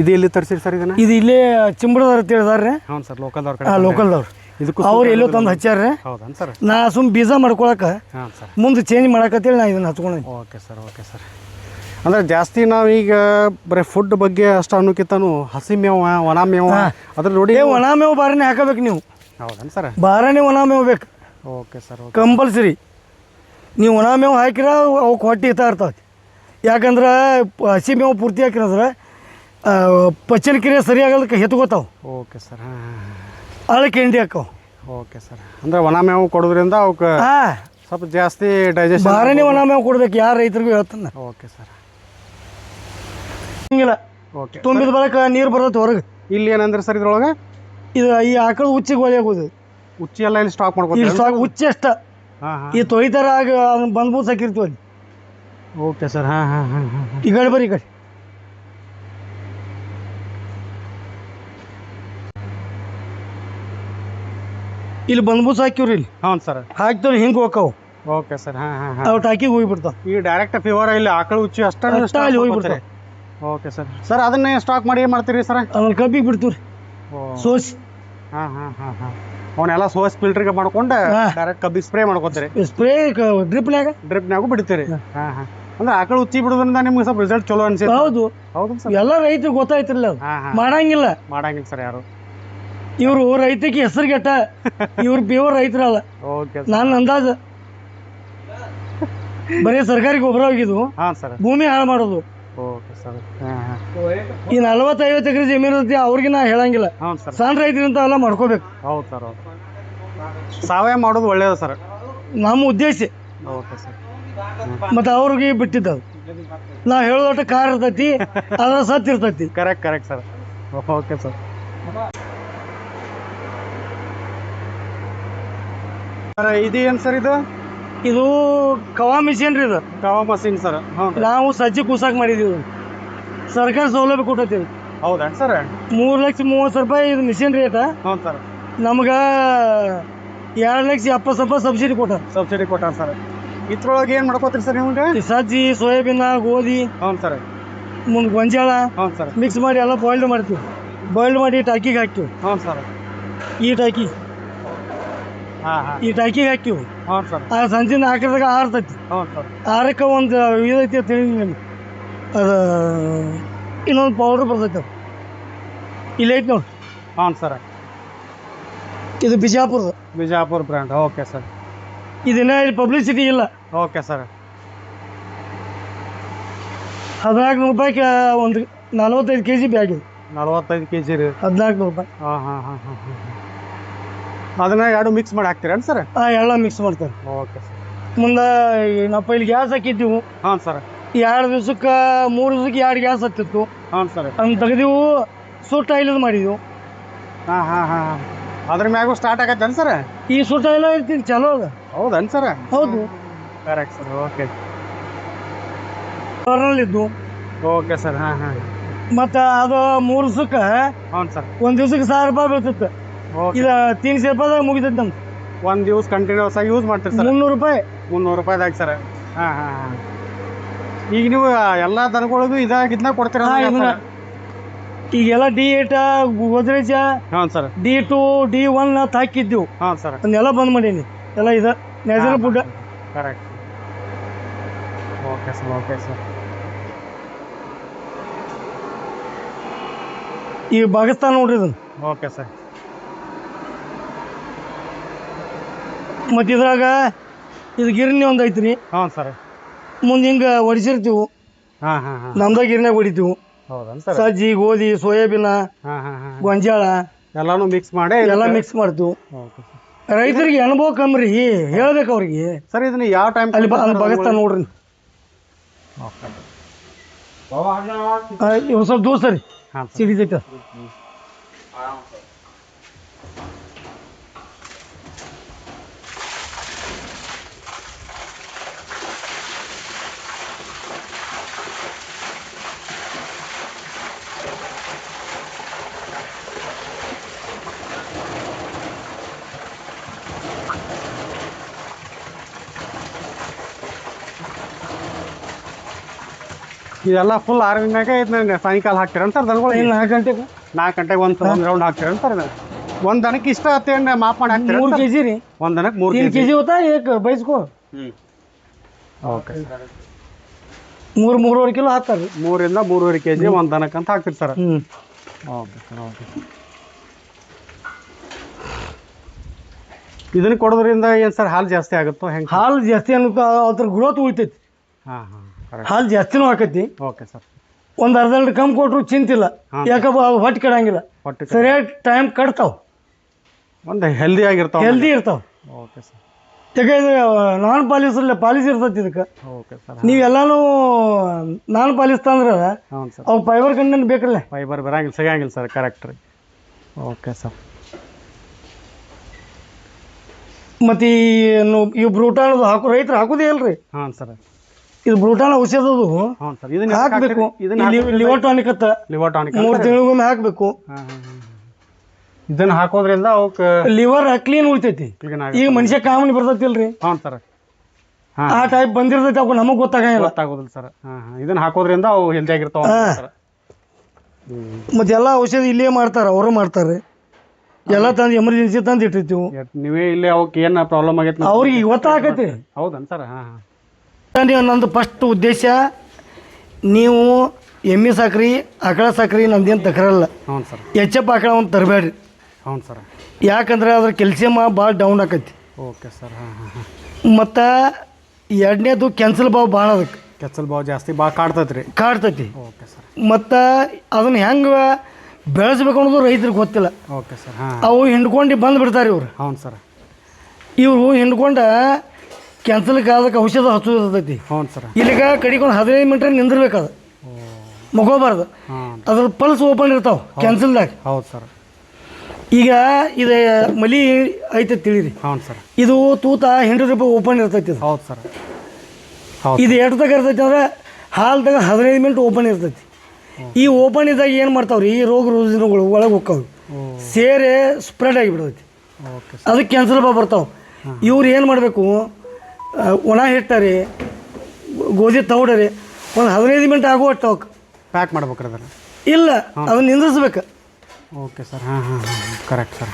ಇದು ಎಲ್ಲಿ ತರಿಸಿರಿ ಸರ್ ಇದನ್ನು? ಇದು ಇಲ್ಲೇ ಚಿಂಬಡದವ್ರು ತಿಳಿದಾರೆ. ಹ್ಞೂ ಸರ್, ಲೋಕಲ್ದವ್ರ ಕಡೆ. ಹಾಂ, ಲೋಕಲ್ದವ್ರು. ಇದಕ್ಕೂ ಅವ್ರು ಎಲ್ಲೋ ತಂದು ಹಚ್ಚಾರ್ರಿ. ಹೌದನ್ ಸರ್? ನಾ ಸುಮ್ಮ ಬೀಜ ಮಾಡ್ಕೊಳಕ್ಕೆ ಹಾಂ ಸರ್, ಮುಂದೆ ಚೇಂಜ್ ಮಾಡಕತ್ತೇಳಿ ನಾ ಇದನ್ನು ಹಚ್ಕೊಂಡಿ. Okay sir okay sir. ಅಂದರೆ ಜಾಸ್ತಿ ನಾವೀಗ ಬರೀ ಫುಡ್ ಬಗ್ಗೆ ಅಷ್ಟು ಅನ್ನೋಕ್ಕಿಂತನೂ ಹಸಿ ಮೇವು, ಒಣ ಮೇವು ಅದ್ರ ನೋಡಿ. ಒಣ ಮೇವು ಬಾರನೇ ಹಾಕಬೇಕು ನೀವು. ಹೌದನ್ ಸರ್? ಬಾರನೇ ಒಣ ಮೇವು ಬೇಕು ಓಕೆ ಸರ್ ಓಕೆ. ಕಂಪಲ್ಸರಿ. ನೀವು ಒಣ ಮೇವು ಹಾಕಿರ ಅವಕ್ಕೆ ಹೊಟ್ಟೆ ಹಿತ ಇರ್ತಾವೆ. ಯಾಕಂದ್ರೆ ಹಸಿ ಮೇವು ಪೂರ್ತಿ ಹಾಕಿರಂದ್ರೆ ಪಚನ ಕ್ರಿಯೆ ಸರಿಯಾಗಲ್ದಕ್ಕೆ ಹೆತ್ಕೋತಾವೆ. Okay sir. ಹಾಂ ಹಾಂ. ಆಳಕ್ಕೆ ಎಂಡಿ ಹಾಕವು. Okay sir. ಅಂದರೆ ಒಣ ಮೇವು ಕೊಡೋದ್ರಿಂದ ಅವಕ್ಕೆ ಹಾಂ ಸ್ವಲ್ಪ ಜಾಸ್ತಿ ಡೈಜೆಷನ್. ಬಾರನೇ ಒಣ ಮೇವು ಕೊಡ್ಬೇಕು, ಯಾರು ರೈತರಿಗೂ ಹೇಳ್ತಾನೆ. Okay sir. ಹಿಂಗಿಲ್ಲ, ಓಕೆ. ತುಂಬಿದ ಬಳಕ ನೀರು ಬರ್ತೈತೆ ಹೊರಗೆ. ಇಲ್ಲಿ ಏನಂದ್ರೆ ಸರ್ ಇದ್ರೊಳಗೆ? ಇದು ಈ ಆಕಳು ಹುಚ್ಚಿಗೆ ಹೊಳಿ ಆಗೋದು. ಉಚ್ಚಿ ಎಲ್ಲ ಇಲ್ಲಿ ಸ್ಟಾಕ್ ಇಲ್ಲಿ ಮಾಡ್ಕೊತೀವಿ? ಸ್ಟಾಕ್ ಹುಚ್ಚಿ ಅಷ್ಟ. ಹಾಂ ಹಾಂ. ಈ ತೊಳಿತಾರ ಆಗ ಅದನ್ನ ಬಂದ್ಬೋದು ಸಾಕಿರ್ತೀವಿ ಅಲ್ಲಿ. Okay sir. ಹಾಂ ಹಾಂ ಹಾಂ ಹಾಂ. ಈ ಕಡೆ ಬರ್ರಿ, ಈ ಕಡೆ. ಇಲ್ಲಿ ಬಂದ್ಬೂಸ್ ಹಾಕಿವ್ರಿ. ಇಲ್ಲಿ ಹೌದು ಸರ್. ಹಾಕ್ತವ್ರಿ, ಹಿಂಗೆ ಹೋಗ್ತಾವ. Okay sir. ಹಾಂ ಹಾಂ ಹಾಂ. ಅವು ಟಾಕಿಗೆ ಹೋಗಿಬಿಡ್ತಾವ. ಈಗ ಡೈರೆಕ್ಟ್ ಫೀವರ್ ಇಲ್ಲಿ ಆಕಳು ಉಚ್ಚಿ ಅಷ್ಟೇ ಅಲ್ಲಿ ಹೋಗಿಬಿಡ್ತಾವ. Okay sir. ಸರ್ ಅದನ್ನೇ ಸ್ಟಾಕ್ ಮಾಡಿ ಏನು ಮಾಡ್ತೀರಿ ಸರ್? ಆಮೇಲೆ ಕಬ್ಬಿಗೆ ಬಿಡ್ತೀವ್ರಿ ಸೋಸಿ. ಹಾಂ ಹಾಂ ಹಾಂ ಹಾಂ. ಅವನ್ನೆಲ್ಲ ಸೋಸ್ ಫಿಲ್ಟ್ರಿಗೆ ಮಾಡ್ಕೊಂಡು ಹಾಂ. ಡೈರೆಕ್ಟ್ ಕಬ್ಬಿಗೆ ಸ್ಪ್ರೇ ಮಾಡ್ಕೊತೀರಿ? ಸ್ಪ್ರೇ ಡ್ರಿಪ್ನ್ಯಾಗ. ಡ್ರಿಪ್ನಾಗೂ ಬಿಡ್ತೀರಿ? ಹಾಂ ಹಾಂ. ಅಂದ್ರೆ ಆಕಳು ಉಚ್ಚಿ ಬಿಡೋದ್ರಿಂದ ನಿಮ್ಗೆ ಸ್ವಲ್ಪ ರಿಸಲ್ಟ್ ಚಲೋ ಅನ್ಸುತ್ತೆ? ಹೌದು ಹೌದು ಸರ್. ಎಲ್ಲ ರೈತರಿಗೆ ಗೊತ್ತಾಯ್ತಿರಲ್ಲ ಅದು. ಹಾಂ ಹಾಂ. ಮಾಡಂಗಿಲ್ಲ. ಮಾಡಂಗಿಲ್ಲ ಸರ್ ಯಾರು. ಇವರು ರೈತಕ್ಕೆ ಹೆಸರುಗೆಟ್ಟ, ಇವ್ರು ಪ್ಯೂರ್ ರೈತರಲ್ಲ. ಓಕೆ. ನಾನು ಅಂದಾಜು ಬರೀ ಸರ್ಕಾರಿ ಗೊಬ್ಬರ ಹೋಗಿದ್ದು, ಹಾಂ ಸರ್. ಭೂಮಿ ಹಾಳು ಮಾಡೋದು. Okay sir. ಹಾಂ ಹಾಂ. ಈ 40-50 ಎಕರೆ ಜಮೀನು ಇರುತ್ತೆ, ಅವ್ರಿಗೆ ನಾ ಹೇಳಂಗಿಲ್ಲ. ಹೌದು ಸರ್. ಸಣ್ಣ ರೈತರಿಂದ ಎಲ್ಲ ಮಾಡ್ಕೋಬೇಕು. ಹೌದು ಸರ್ ಹೌದು. ಸಾವಯವ ಮಾಡೋದು ಒಳ್ಳೇದು ಸರ್, ನಮ್ಮ ಉದ್ದೇಶ. Okay sir. ಮತ್ತು ಅವ್ರಿಗೆ ಬಿಟ್ಟಿದ್ದು ನಾವು ಹೇಳೋದೊಟ್ಟು ಕಾರ್ ಇರ್ತೈತಿ, ಅದರ ಸತ್ತು ಇರ್ತೈತಿ. Correct correct sir. Okay sir. Sir ಇದೇನು ಸರ್ ಇದು? ಇದು ಕವಾ ಮಿಷಿನ್ ರೀ. ಇದು ಕವಾ ಮಷೀನ್ ಸರ್. ಹ್ಞೂ. ನಾವು ಸಜ್ಜಿ ಕೂಸಾಕ್ ಮಾಡಿದ್ದೀವಿ. ಸರ್ಕಾರ ಸೌಲಭ್ಯ ಕೊಟ್ಟೈತಿ. ಹೌದಾ ಸರ್? 3,30,000 ರೂಪಾಯಿ ಇದು ಮಿಷಿನ್ ರೇಟ. ಹ್ಞೂ ಸರ್. ನಮ್ಗೆ 2,70,000 ಸಬ್ಸಿಡಿ ಕೊಟ್ಟಾರ. ಸಬ್ಸಿಡಿ ಕೊಟ್ಟಾರ ಸರ್. ಇದ್ರೊಳಗೆ ಏನು ಮಾಡ್ಕೋತೀರಿ ಸರ್ ನಿಮ್ಗೆ? ಸಜ್ಜಿ, ಸೋಯಾಬೀನ, ಗೋಧಿ, ಹ್ಞೂ ಸರ್, ಮುಂದೆ ಗೊಂಜಾಳ ಹ್ಞೂ ಸರ್ ಮಿಕ್ಸ್ ಮಾಡಿ ಎಲ್ಲ ಬಾಯ್ಲ್ಡ್ ಮಾಡ್ತೀವಿ. ಬಾಯ್ಲ್ಡ್ ಮಾಡಿ ಟಾಕಿಗೆ ಹಾಕ್ತೀವಿ. ಹ್ಞೂ ಸರ್. ಈ ಟಾಕಿ ಹಾಂ ಹಾಂ ಈ ಟಾಕಿಗೆ ಹಾಕ್ತೀವಿ. ಹ್ಞೂ ಸರ್. ಆ ಸಂಜಿನ ಹಾಕಿದಾಗ ಆರ್ತೈತಿ. ಹ್ಞೂ ಸರ್. ಆರಕ್ಕೆ ಒಂದು ಇದೈತಿ ಅಂತ ಹೇಳಿ ಅದು ಇನ್ನೊಂದು ಪೌಡ್ರ್ ಬರ್ತೈತೆ. ಅದು ಇಲ್ಲೈತಿ ನೋಡಿ. ಹ್ಞೂ ಸರ್. ಇದು ಬಿಜಾಪುರದ. ಬಿಜಾಪುರ ಬ್ರ್ಯಾಂಡ್. Okay sir. ಇದನ್ನ ಇಲ್ಲಿ ಪಬ್ಲಿಸಿಟಿ ಇಲ್ಲ. Okay sir. 14,000 ರೂಪಾಯಿಗೆ ಒಂದು 45 kg ಬ್ಯಾಗ್ ಇದೆ. 45 kg ರೀ? 14,000 ರೂಪಾಯಿ. ಹಾಂ ಹಾಂ ಹಾಂ ಹಾಂ ಹಾಂ. ಅದನ್ನ ಎರಡು ಮಿಕ್ಸ್ ಮಾಡಿ ಹಾಕ್ತೀರೇನು ಸರ್? ಹಾಂ, ಎಲ್ಲ ಮಿಕ್ಸ್ ಮಾಡ್ತಾರೆ. Okay sir. ಮುಂದೆ ನಾವು ಇಲ್ಲಿ ಗ್ಯಾಸ್ ಹಾಕಿದ್ದೀವಿ. ಹಾಂ ಸರ್. 2 ದಿವ್ಸಕ್ಕೆ 3 ದಿವ್ಸಕ್ಕೆ 2 ಗ್ಯಾಸ್ ಹತ್ತಿತ್ತು. ಹಾಂ ಸರ್. ಅದನ್ನ ತೆಗೆದೀವು, ಸುಟ್ಟ ಆಯಿಲ್ ಮಾಡಿದೆವು. ಹಾಂ ಹಾಂ ಹಾಂ. ಅದ್ರ ಮ್ಯಾಗೂ ಸ್ಟಾರ್ಟ್ ಆಗತ್ತೇನು ಸರ್? ಈ ಸುಟ್ಟ ಆಯಿಲ್ ಇರ್ತೀನಿ ಚಲೋ ಅದ. ಹೌದನ್ ಸರ್? ಹೌದು. Correct sir. ಓಕೆ. ಬರ್ನಲ್ಲಿದ್ದು ಓಕೆ ಸರ್. ಹಾಂ ಹಾಂ ಮತ್ತು ಅದು 3 ದಿವ್ಸಕ್ಕೆ ಹ್ಞೂ ಸರ್. 1 ದಿವ್ಸಕ್ಕೆ 1000 ರೂಪಾಯಿ ಬೀಳ್ತಿತ್ತು. ಓಕೆ. ಇದು 300 ರೂಪಾಯಿದಾಗ ಮುಗಿತೈತೆ ನಮ್ದು. 1 ದಿವ್ಸ ಕಂಟಿನ್ಯೂಸ್ ಆಗಿ ಯೂಸ್ ಮಾಡ್ತೀರಿ ಸರ್? 300 ರೂಪಾಯಿ. 300 ರೂಪಾಯಿದಾಗ ಸರ್. ಹಾಂ ಹಾಂ ಹಾಂ. ಈಗ ನೀವು ಎಲ್ಲ ದನಗಳಿಗೂ ಇದನ್ನ ಕೊಡ್ತೀರಾ? ಈಗೆಲ್ಲ D8 ಗೋದ್ರೇಜ ಹ್ಞೂ ಸರ್. D2 D1 ಅಂತ ಹಾಕಿದ್ದೆವು. ಹಾಂ ಸರ್. ಅದನ್ನೆಲ್ಲ ಬಂದ್ ಮಾಡೀನಿ. ಎಲ್ಲ ಇದೆ natural food. Correct. Okay sir. Okay sir. ಈಗ ಪಾಕಿಸ್ತಾನ ನೋಡ್ರಿ ಇದನ್ನು. Okay sir. ಮತ್ತು ಇದ್ರಾಗ ಇದು ಗಿರಣಿ ಒಂದು ಐತ್ರಿ. ಹ್ಞೂ ಸರ್. ಮುಂದೆ ಹಿಂಗೆ ಹೊಡಿಸಿರ್ತೀವಿ. ಹಾಂ ಹಾಂ ಹಾಂ. ನಮ್ದಾಗ ಗಿರ್ನ್ಯಾಗ ಹೊಡಿತೀವಿ. ಹೌದನ್ ಸರ್? ಸಜ್ಜಿ, ಗೋಧಿ, ಸೋಯಾಬೀನ, ಹಾಂ ಹಾಂ ಹಾಂ. ಗೊಂಜಾಳ ಎಲ್ಲಾನು ಮಿಕ್ಸ್ ಮಾಡಿ ಎಲ್ಲ ಮಿಕ್ಸ್ ಮಾಡ್ತೀವಿ. Okay sir. ರೈತರಿಗೆ ಅನುಭವ ಕಮ್ರಿ, ಹೇಳ್ಬೇಕು ಅವ್ರಿಗೆ. ಸರ್ ಇದನ್ನ ಯಾವ ಟೈಮ್ ಅಲ್ಲಿ ಪಾಕಿಸ್ತಾನ ನೋಡ್ರಿ. ಓಕೆ. ಇವು ಸ್ವಲ್ಪ ದೂರ ಸರಿ ಹಾಂ ಸರ್. ಸಿಡಿತೈತೆ. ಇದೆಲ್ಲ ಫುಲ್ ಆರ್ಮಿನಾಗ ಇದನ್ನ ಸಾಯಂಕಾಲ ಹಾಕ್ತೀರ ಸರ್ ದನಗಳು? 4 ಗಂಟೆಗೆ 4 ಗಂಟೆಗೆ ಒಂದು ರೌಂಡ್ ಹಾಕ್ತೀರ ಸರ್? ಒಂದು ದನಕ್ಕೆ ಇಷ್ಟ ಹತ್ತೇನು ಮಾಪ್ ಮಾಡಿ ಹಾಕ್ತೀರ? 3 kg ರೀ. ಒಂದು ದನಕ್ಕೆ 3 3 kg ಹೋತಾ ಏಕ್ ಬೈಸ್ಕೋ. ಓಕೆ. 3-3.5 ಕಿಲೋ ಹಾಕ್ತಾರೆ. 3 ಇಂದ 3.5 kg ಒಂದು ದನಕ್ಕೆ ಅಂತ ಹಾಕ್ತೀರಿ ಸರ್? Okay sir. ಓಕೆ. ಇದನ್ನ ಕೊಡೋದ್ರಿಂದ ಏನು ಸರ್ ಹಾಲು ಜಾಸ್ತಿ ಆಗುತ್ತೋ ಹೆಂಗೆ? ಹಾಲು ಜಾಸ್ತಿ ಅನ್ನೋ ಅದ್ರ ಗ್ರೋತ್ ಉಳಿತೈತಿ. ಹಾಂ ಹಾಂ. ಹಾಲು ಜಾಸ್ತಿನೂ ಆಕೈತಿ. Okay sir. ಒಂದು ಅರ್ಧ ಲೀಟ್ರ್ ಕಮ್ಮಿ ಕೊಟ್ಟರು ಚಿಂತಿಲ್ಲ. ಯಾಕಪ್ಪ ಅವು ಹೊಟ್ಟೆ ಕೆಡಂಗಿಲ್ಲ. ಹೊಟ್ಟೆ ಸರಿಯಾಗಿ ಟೈಮ್ ಕಟ್ತಾವ. ಒಂದು ಹೆಲ್ದಿ ಆಗಿರ್ತಾವ. ಹೆಲ್ದಿ ಇರ್ತಾವ. Okay sir. ಯಾಕೆ ಇದು ನಾನ್ ಪಾಲಿಸ್ ಇರ್ತೈತಿ ಇದಕ್ಕೆ. Okay sir. ನೀವೆಲ್ಲಾನು ನಾನ್ ಪಾಲಿಸ್ ತಂದ್ರೆ ಹ್ಞೂ ಸರ್. ಅವು ಫೈಬರ್ ಕಂಟೆಂಟ್ ಬೇಕಲ್ಲ. ಫೈಬರ್ ಬರಂಗಿಲ್ಲ, ಸಿಗಂಗಿಲ್ಲ ಸರ್. ಕರೆಕ್ಟ್ ರೀ. Okay sir. ಮತ್ತು ಈ ಬ್ರೂಟಾನ್ ರೈತರು ಹಾಕೋದೇ ಇಲ್ರಿ. ಹಾಂ ಸರ್. ಇದು ಬ್ರೂಟಾನ್ ಔಷಧ ಅದು ಹ್ಞೂ ಸರ್. ಇದನ್ನ ಹಾಕಬೇಕು. ಲಿವರ್ ಟಾನಿಕ್ ಅತ್ತ ಲಿವರ್ ಟಾನಿಕ್ 3 ತಿಂಗಳಿಗೊಮ್ಮೆ ಹಾಕಬೇಕು. ಹಾಂ ಹಾಂ ಹಾಂ. ಇದನ್ನ ಹಾಕೋದ್ರಿಂದ ಅವಕ್ಕೆ ಲಿವರ್ ಕ್ಲೀನ್ ಉಳಿತೈತಿ. ಈಗ ಮನುಷ್ಯ ಕಾಮನಿ ಬರ್ತೈತಿಲ್ರಿ. ಹಾಂ ಸರ್. ಹಾಂ. ಆ ಟೈಪ್ ಬಂದಿರ್ತೈತಿ. ಅವು ನಮಗೆ ಗೊತ್ತಾಗಂಗಿಲ್ಲ. ಗೊತ್ತಾಗೋದಿಲ್ಲ ಸರ್. ಹಾಂ ಹಾಂ. ಇದನ್ನ ಹಾಕೋದ್ರಿಂದ ಅವು ಹೆಲ್ದಿ ಆಗಿರ್ತಾವ ಸರ್. ಮತ್ತು ಎಲ್ಲ ಔಷಧ ಇಲ್ಲೇ ಮಾಡ್ತಾರೆ, ಅವರು ಮಾಡ್ತಾರೆ. ಎಲ್ಲ ತಂದು ಎಮರ್ಜೆನ್ಸಿ ತಂದು ಇಟ್ಟಿರ್ತೀವಿ. ನೀವೇ ಇಲ್ಲೇ ಅವಕ್ಕೆ ಏನು ಪ್ರಾಬ್ಲಮ್ ಆಗೈತೆ ಅವ್ರಿಗೆ ಗೊತ್ತಾಗೈತಿ. ಹೌದನ್ ಸರ್? ಹಾಂ ಹಾಂ. ನಂದು ಫಸ್ಟ್ ಉದ್ದೇಶ, ನೀವು ಎಮ್ಮೆ ಸಾಕ್ರಿ, ಆಕಳ ಸಾಕ್ರಿ, ನಂದೇನು ತಕರಲ್ಲ. ಹ್ಞೂ ಸರ್. ಎಚ್.ಎಫ್ ಆಕಳ ಒಂದು ತರಬೇಡ್ರಿ. ಹ್ಞೂ ಸರ್. ಯಾಕಂದ್ರೆ ಅದ್ರ ಕ್ಯಾಲ್ಸಿಯಮ್ ಭಾಳ ಡೌನ್ ಆಕೈತಿ. Okay sir. ಹಾಂ ಹಾಂ ಹಾಂ. ಮತ್ತು ಎರಡನೇದು ಕ್ಯಾನ್ಸಲ್ ಬಾವು ಭಾಳ ಅದಕ್ಕೆ. ಕೆಚ್ಚಲ್ ಬಾವು ಜಾಸ್ತಿ ಭಾಳ ಕಾಡ್ತೈತೆ ರೀ. ಕಾಡ್ತೈತಿ. Okay sir. ಮತ್ತು ಅದನ್ನು ಹೆಂಗೆ ಬೆಳೆಸ್ಬೇಕು ಅನ್ನೋದು ರೈತರಿಗೆ ಗೊತ್ತಿಲ್ಲ. Okay sir. ಹಾಂ. ಅವು ಹಿಂಡ್ಕೊಂಡು ಬಂದು ಬಿಡ್ತಾರೆ ಇವ್ರು. ಹೌದು ಸರ್. ಇವರು ಹಿಂಡ್ಕೊಂಡು ಕ್ಯಾನ್ಸಲ್ಗೆ ಅದಕ್ಕೆ ಔಷಧ ಹಚ್ಚೋದಿರ್ತೈತಿ. ಹ್ಞೂ ಸರ್. ಇಲ್ಲಿಗ ಕಡಿಗೊಂದು 15 ಮಿನಿಟ್ ನಿಂದಿರ್ಬೇಕದು, ಮಗೋಬಾರ್ದು. ಹಾಂ. ಅದ್ರ ಪಲ್ಸ್ ಓಪನ್ ಇರ್ತಾವೆ ಕ್ಯಾನ್ಸಲ್ದಾಗ. ಹೌದು ಸರ್. ಈಗ ಇದು ಮಲಿ ಐತೆ ತಿಳಿರಿ. ಹೌದು ಸರ್. ಇದು ತೂತ 100 ರೂಪಾಯಿ ಓಪನ್ ಇರ್ತೈತಿ. ಇದು ಹೌದು ಸರ್. ಹೌದು. ಇದು ಎಷ್ಟದಾಗ ಇರ್ತೈತಿ ಅಂದ್ರೆ ಹಾಲ್ದಾಗ 15 ಮಿನಿಟ್ ಓಪನ್ ಇರ್ತೈತಿ. ಈ ಓಪನ್ ಇದ್ದಾಗ ಏನು ಮಾಡ್ತಾವ್ರಿ, ಈ ರೋಗ ರುಜಿನಗಳು ಒಳಗೆ ಹೋಗ್ತಾವೆ, ಸೇರೆ ಸ್ಪ್ರೆಡ್ ಆಗಿಬಿಡ್ತೈತಿ. ಓಕೆ. ಅದಕ್ಕೆ ಕ್ಯಾನ್ಸಲ್ ಬರ್ತಾವೆ. ಇವ್ರು ಏನು ಮಾಡಬೇಕು, ಒಣ ಹಿಟ್ಟಾರಿ, ಗೋಧಿ ತೌಡರಿ, ಒಂದು 15 ಮಿನಿಟ್ ಆಗುವಷ್ಟು ಅವಕ್ಕೆ ಪ್ಯಾಕ್ ಮಾಡ್ಬೇಕ್ರಿ ಅದನ್ನು? ಇಲ್ಲ, ಅದನ್ನ ನಿಂದಿಸ್ಬೇಕು. Okay sir. ಹಾಂ ಹಾಂ ಹಾಂ. Correct sir.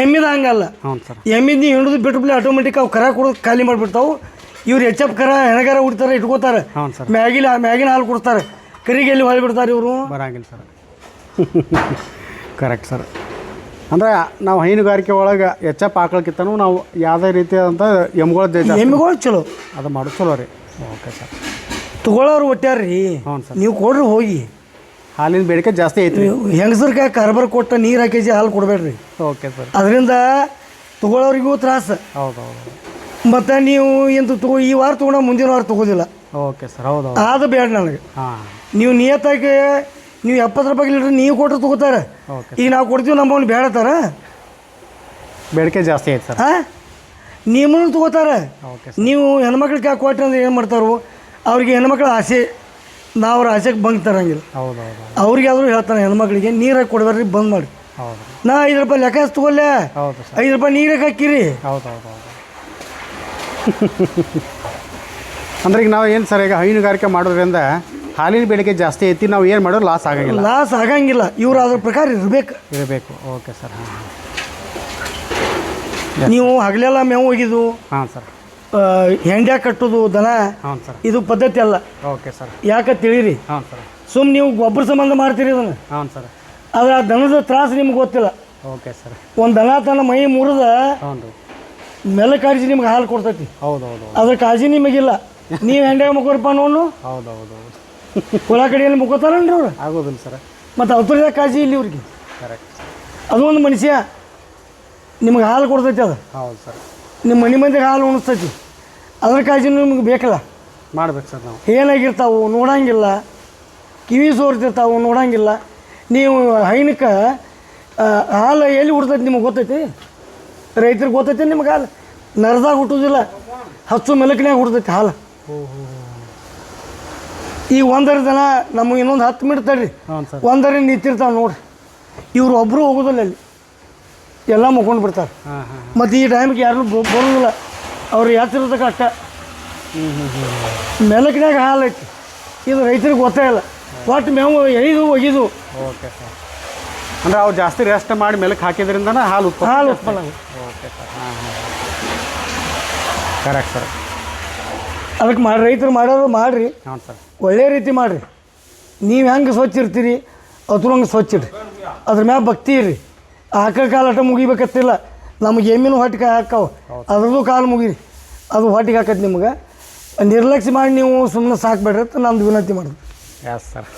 ಎಮ್ಮಿದ ಹಂಗಲ್ಲ. ಹ್ಞೂ ಸರ್. ಎಮ್ಮಿದ ನೀವು ಹಿಡಿದು ಬಿಟ್ಟು ಆಟೋಮೆಟಿಕ್ ಅವು ಕರ ಕೊಡೋದು ಖಾಲಿ ಮಾಡಿಬಿಡ್ತಾವೆ. ಇವ್ರು ಎಚ್.ಎಫ್ ಕರ ಹೆಣಗಾರ ಉಡ್ತಾರೆ, ಇಟ್ಕೋತಾರೆ. ಹ್ಞೂ ಸರ್. ಮ್ಯಾಗಿನ ಹಾಲು ಕೊಡ್ತಾರೆ, ಕರಿಗೆ ಎಲ್ಲಿ ಹೊಳಿ ಬಿಡ್ತಾರೆ ಇವರು. ಬರಂಗಿಲ್ಲ ಸರ್. Correct sir. ಅಂದರೆ ನಾವು ಹೈನುಗಾರಿಕೆ ಒಳಗೆ ಎಚ್.ಎಫ್ ಆಕಳಕ್ಕಿಂತನೂ ನಾವು ಯಾವುದೇ ರೀತಿಯಾದಂಥ ಎಮ್ಮಿಗಳು ಚಲೋ ಅದು ಮಾಡೋದು ಚಲೋ ರೀ. Okay sir. ತಗೊಳ್ಳೋರು ಒಟ್ಟಾರ್ರಿ. ಹ್ಞೂ ಸರ್. ನೀವು ಕೊಡ್ರಿ ಹೋಗಿ. ಹಾಲಿನ ಬೇಡಿಕೆ ಜಾಸ್ತಿ ಐತ್ರಿ. ಹೆಂಗಸರ್ಗೆ ಕಾರ್ಬಾರ್ ಕೊಟ್ಟ ನೀರು ಹಾಕಿ ಹಾಲು ಕೊಡಬೇಡ್ರಿ. Okay sir. ಅದರಿಂದ ತಗೊಳ್ಳೋರಿಗೂ ತ್ರಾಸ. ಹೌದು ಹೌದು. ಮತ್ತು ನೀವು ಎಂತ ಈ ವಾರ ತೊಗೊಂಡ ಮುಂದಿನ ವಾರ ತೊಗೋದಿಲ್ಲ. Okay sir. ಹೌದು ಹೌದು. ಅದು ಬೇಡ ನನಗೆ. ಹಾಂ. ನೀವು ನಿಯತ್ತಾಗಿ ನೀವು 70 ರೂಪಾಯಿ ಲೀಟ್ರ್ ನೀವು ಕೊಟ್ಟರೆ ತೊಗೋತಾರೆ. ಓಕೆ. ಈಗ ನಾವು ಕೊಡ್ತೀವಿ, ನಮ್ಮವ್ನು ಬೇಡತ್ತಾರ. ಬೇಡಿಕೆ ಜಾಸ್ತಿ ಐತೆ ಸರ್. ಹಾಂ, ನಿಮ್ಮನ್ನು ತೊಗೋತಾರೆ. ಓಕೆ. ನೀವು ಹೆಣ್ಮಕ್ಳಿಗೆ ಯಾಕೆ ಕೊಟ್ಟರೆ ಅಂದ್ರೆ ಏನು ಮಾಡ್ತಾರೋ, ಅವ್ರಿಗೆ ಹೆಣ್ಮಕ್ಳ ಆಸೆ ನಾವು ಅವ್ರ ಆಸೆಗೆ ಬಂಕ್ ತರಂಗಿಲ್ಲ. ಹೌದು ಹೌದು ಅವ್ರಿಗಾದ್ರೂ ಹೇಳ್ತಾನೆ ಹೆಣ್ಮಕ್ಳಿಗೆ ನೀರಾಗಿ ಕೊಡ್ಬೇಡ್ರಿ ಬಂದ್ ಮಾಡಿ. ಹೌದು ನಾ 5 ರೂಪಾಯಿ ಲೆಕ್ಕ ತಗೊಳ್ಳೆ, ಹೌದು ಸರ್ 5 ರೂಪಾಯಿ ನೀರಿಗೆ ಹಾಕಿರಿ. ಹೌದು ಹೌದು ಹೌದು ಅಂದ್ರೆ ಈಗ ನಾವು ಏನು ಸರ್ ಈಗ ಹೈನುಗಾರಿಕೆ ಮಾಡೋದ್ರಿಂದ ಹಾಲಿನ ಬೇಡಿಕೆ ಜಾಸ್ತಿ ಐತಿ, ನಾವು ಏನು ಮಾಡೋದು ಲಾಸ್ ಆಗಂಗಿಲ್ಲ. ಲಾಸ್ ಆಗಂಗಿಲ್ಲ. ಇವ್ರು ಅದ್ರ ಪ್ರಕಾರ ಇರಬೇಕು. Okay sir. ಹಾಂ ನೀವು ಹಗಲೆಲ್ಲ ಮೇವು ಒಗಿದು ಹಾಂ ಸರ್. ಹೆಂಡ್ಯಾ ಕಟ್ಟೋದು ದನ ಹಾಂ ಸರ್. ಇದು ಪದ್ಧತಿ ಅಲ್ಲ. Okay sir. ಯಾಕೆ ತಿಳಿರಿ, ಹಾಂ ಸರ್. ಸುಮ್ಮನೆ ನೀವು ಗೊಬ್ಬರ ಸಂಬಂಧ ಮಾಡ್ತೀರಿ ಅದನ್ನು. ಹಾಂ ಸರ್. ಆದ್ರೆ ಆ ದನದ ತ್ರಾಸು ನಿಮ್ಗೆ ಗೊತ್ತಿಲ್ಲ. Okay sir. ಒಂದು ದನ ತನ್ನ ಮೈ ಮುರಿದ ಹ್ಞೂ ರೀ. ಮೇಲೆ ಕಾಳಜಿ ನಿಮ್ಗೆ ಹಾಲು ಕೊಡ್ತೈತಿ. ಹೌದು ಹೌದು ಅದ್ರ ಕಾಳಜಿ ನಿಮಗಿಲ್ಲ. ನೀವು ಹೆಂಡ್ಯಾಗ ಮುಕ್ಕೋರಪ್ಪ ನೋಡು, ಹೌದು ಹೌದು ಹೌದು ಹೊಲ ಕಡೆಯಲ್ಲಿ ಮುಕ್ಕೋತಾರನ್ರಿ ಅವ್ರು. ಆಗೋದಿಲ್ಲ ಸರ್. ಮತ್ತು ಅವ್ರದಾಗ ಕಾಳಜಿ ಇಲ್ಲಿ ಇವ್ರಿಗೆ. ಕರೆಕ್ಟ್. ಅದು ಒಂದು ಮನುಷ್ಯ ನಿಮ್ಗೆ ಹಾಲು ಕೊಡ್ತೈತಿ. ಅದು ಹೌದು ಸರ್. ನಿಮ್ಮ ಮನೆ ಮಂದಿಗೆ ಹಾಲು ಉಣಿಸ್ತೈತಿ. ಅದ್ರ ಕಾಳಜಿ ನಿಮ್ಗೆ ಬೇಕಲ್ಲ. ಮಾಡ್ಬೇಕು ಸರ್. ನಾವು ಏನಾಗಿರ್ತಾವೆ ನೋಡಂಗಿಲ್ಲ, ಕಿವಿ ಸೋರ್ತಿರ್ತಾವೆ ನೋಡಂಗಿಲ್ಲ. ನೀವು ಹೈನಕ್ಕೆ ಹಾಲು ಎಲ್ಲಿ ಹುಡ್ತೈತಿ ನಿಮಗೆ ಗೊತ್ತೈತಿ? ರೈತರಿಗೆ ಗೊತ್ತೈತಿ ನಿಮ್ಗೆ ಹಾಲು ನರದಾಗ ಹುಟ್ಟೋದಿಲ್ಲ, ಹಚ್ಚು ಮೆಲಕಿನಾಗ ಹುಡ್ತೈತಿ ಹಾಲು. ಈ ಒಂದರ ದನ ನಮಗೆ ಇನ್ನೊಂದು 10 ಮಿನಿಟ್ ತಡ್ರಿ, ಹ್ಞೂ ಸರ್. ಒಂದರ ನಿಂತಿರ್ತಾವೆ ನೋಡ್ರಿ. ಇವ್ರು ಒಬ್ಬರು ಹೋಗೋದಿಲ್ಲ, ಅಲ್ಲಿ ಎಲ್ಲ ಮುಕ್ಕೊಂಡು ಬಿಡ್ತಾರೆ. ಹಾಂ ಹಾಂ. ಮತ್ತು ಈ ಟೈಮಿಗೆ ಯಾರು ಬರೋದಿಲ್ಲ. ಅವ್ರು ಯಾತಿರೋದಕ್ಕೆ ಅಷ್ಟ ಮೆಲಕಿನಾಗ ಹಾಲು ಐತಿ. ಇದು ರೈತರಿಗೆ ಗೊತ್ತೇ ಇಲ್ಲ. ಒಟ್ಟು ಮೇವು ಎಳಿದು ಒಗಿದು. Okay sir. ಅಂದರೆ ಅವ್ರು ಜಾಸ್ತಿ ರೆಸ್ಟ್ ಮಾಡಿ ಮೆಲಕ್ಕೆ ಹಾಕಿದ್ರಿಂದನೇ ಹಾಲು ಉತ್ಪನ್ನ. Okay sir. ಹಾಂ ಹಾಂ. Correct sir. ಅದಕ್ಕೆ ಮಾಡಿ ರೈತರು ಮಾಡೋದು ಮಾಡಿರಿ, ಹ್ಞೂ ಸರ್. ಒಳ್ಳೆ ರೀತಿ ಮಾಡಿರಿ. ನೀವು ಹೆಂಗೆ ಸ್ವಚ್ಛ ಇರ್ತೀರಿ ಅದ್ರ ಹಂಗೆ ಸ್ವಚ್ಛ ಇಡ್ರಿ. ಅದ್ರ ಮ್ಯಾಗ ಭಕ್ತಿ ಇರ್ರಿ. ಆಕಳ ಕಾಲು ಅಟ ಮುಗಿಬೇಕತ್ತಿಲ್ಲ. ನಮಗೆ ಎಮ್ಮಿನೂ ಹೊಟ್ಟಿಗೆ ಹಾಕಾವು, ಅದ್ರದ್ದು ಕಾಲು ಮುಗಿರಿ, ಅದು ಹೊಟ್ಟಿಗೆ ಹಾಕತ್ತೆ ನಿಮ್ಗೆ. ನಿರ್ಲಕ್ಷ್ಯ ಮಾಡಿ ನೀವು ಸುಮ್ಮನೆ ಸಾಕಬೇಡ್ರಿ ಅಂತ ನಂದು ವಿನಂತಿ ಮಾಡೋದು. Yes sir.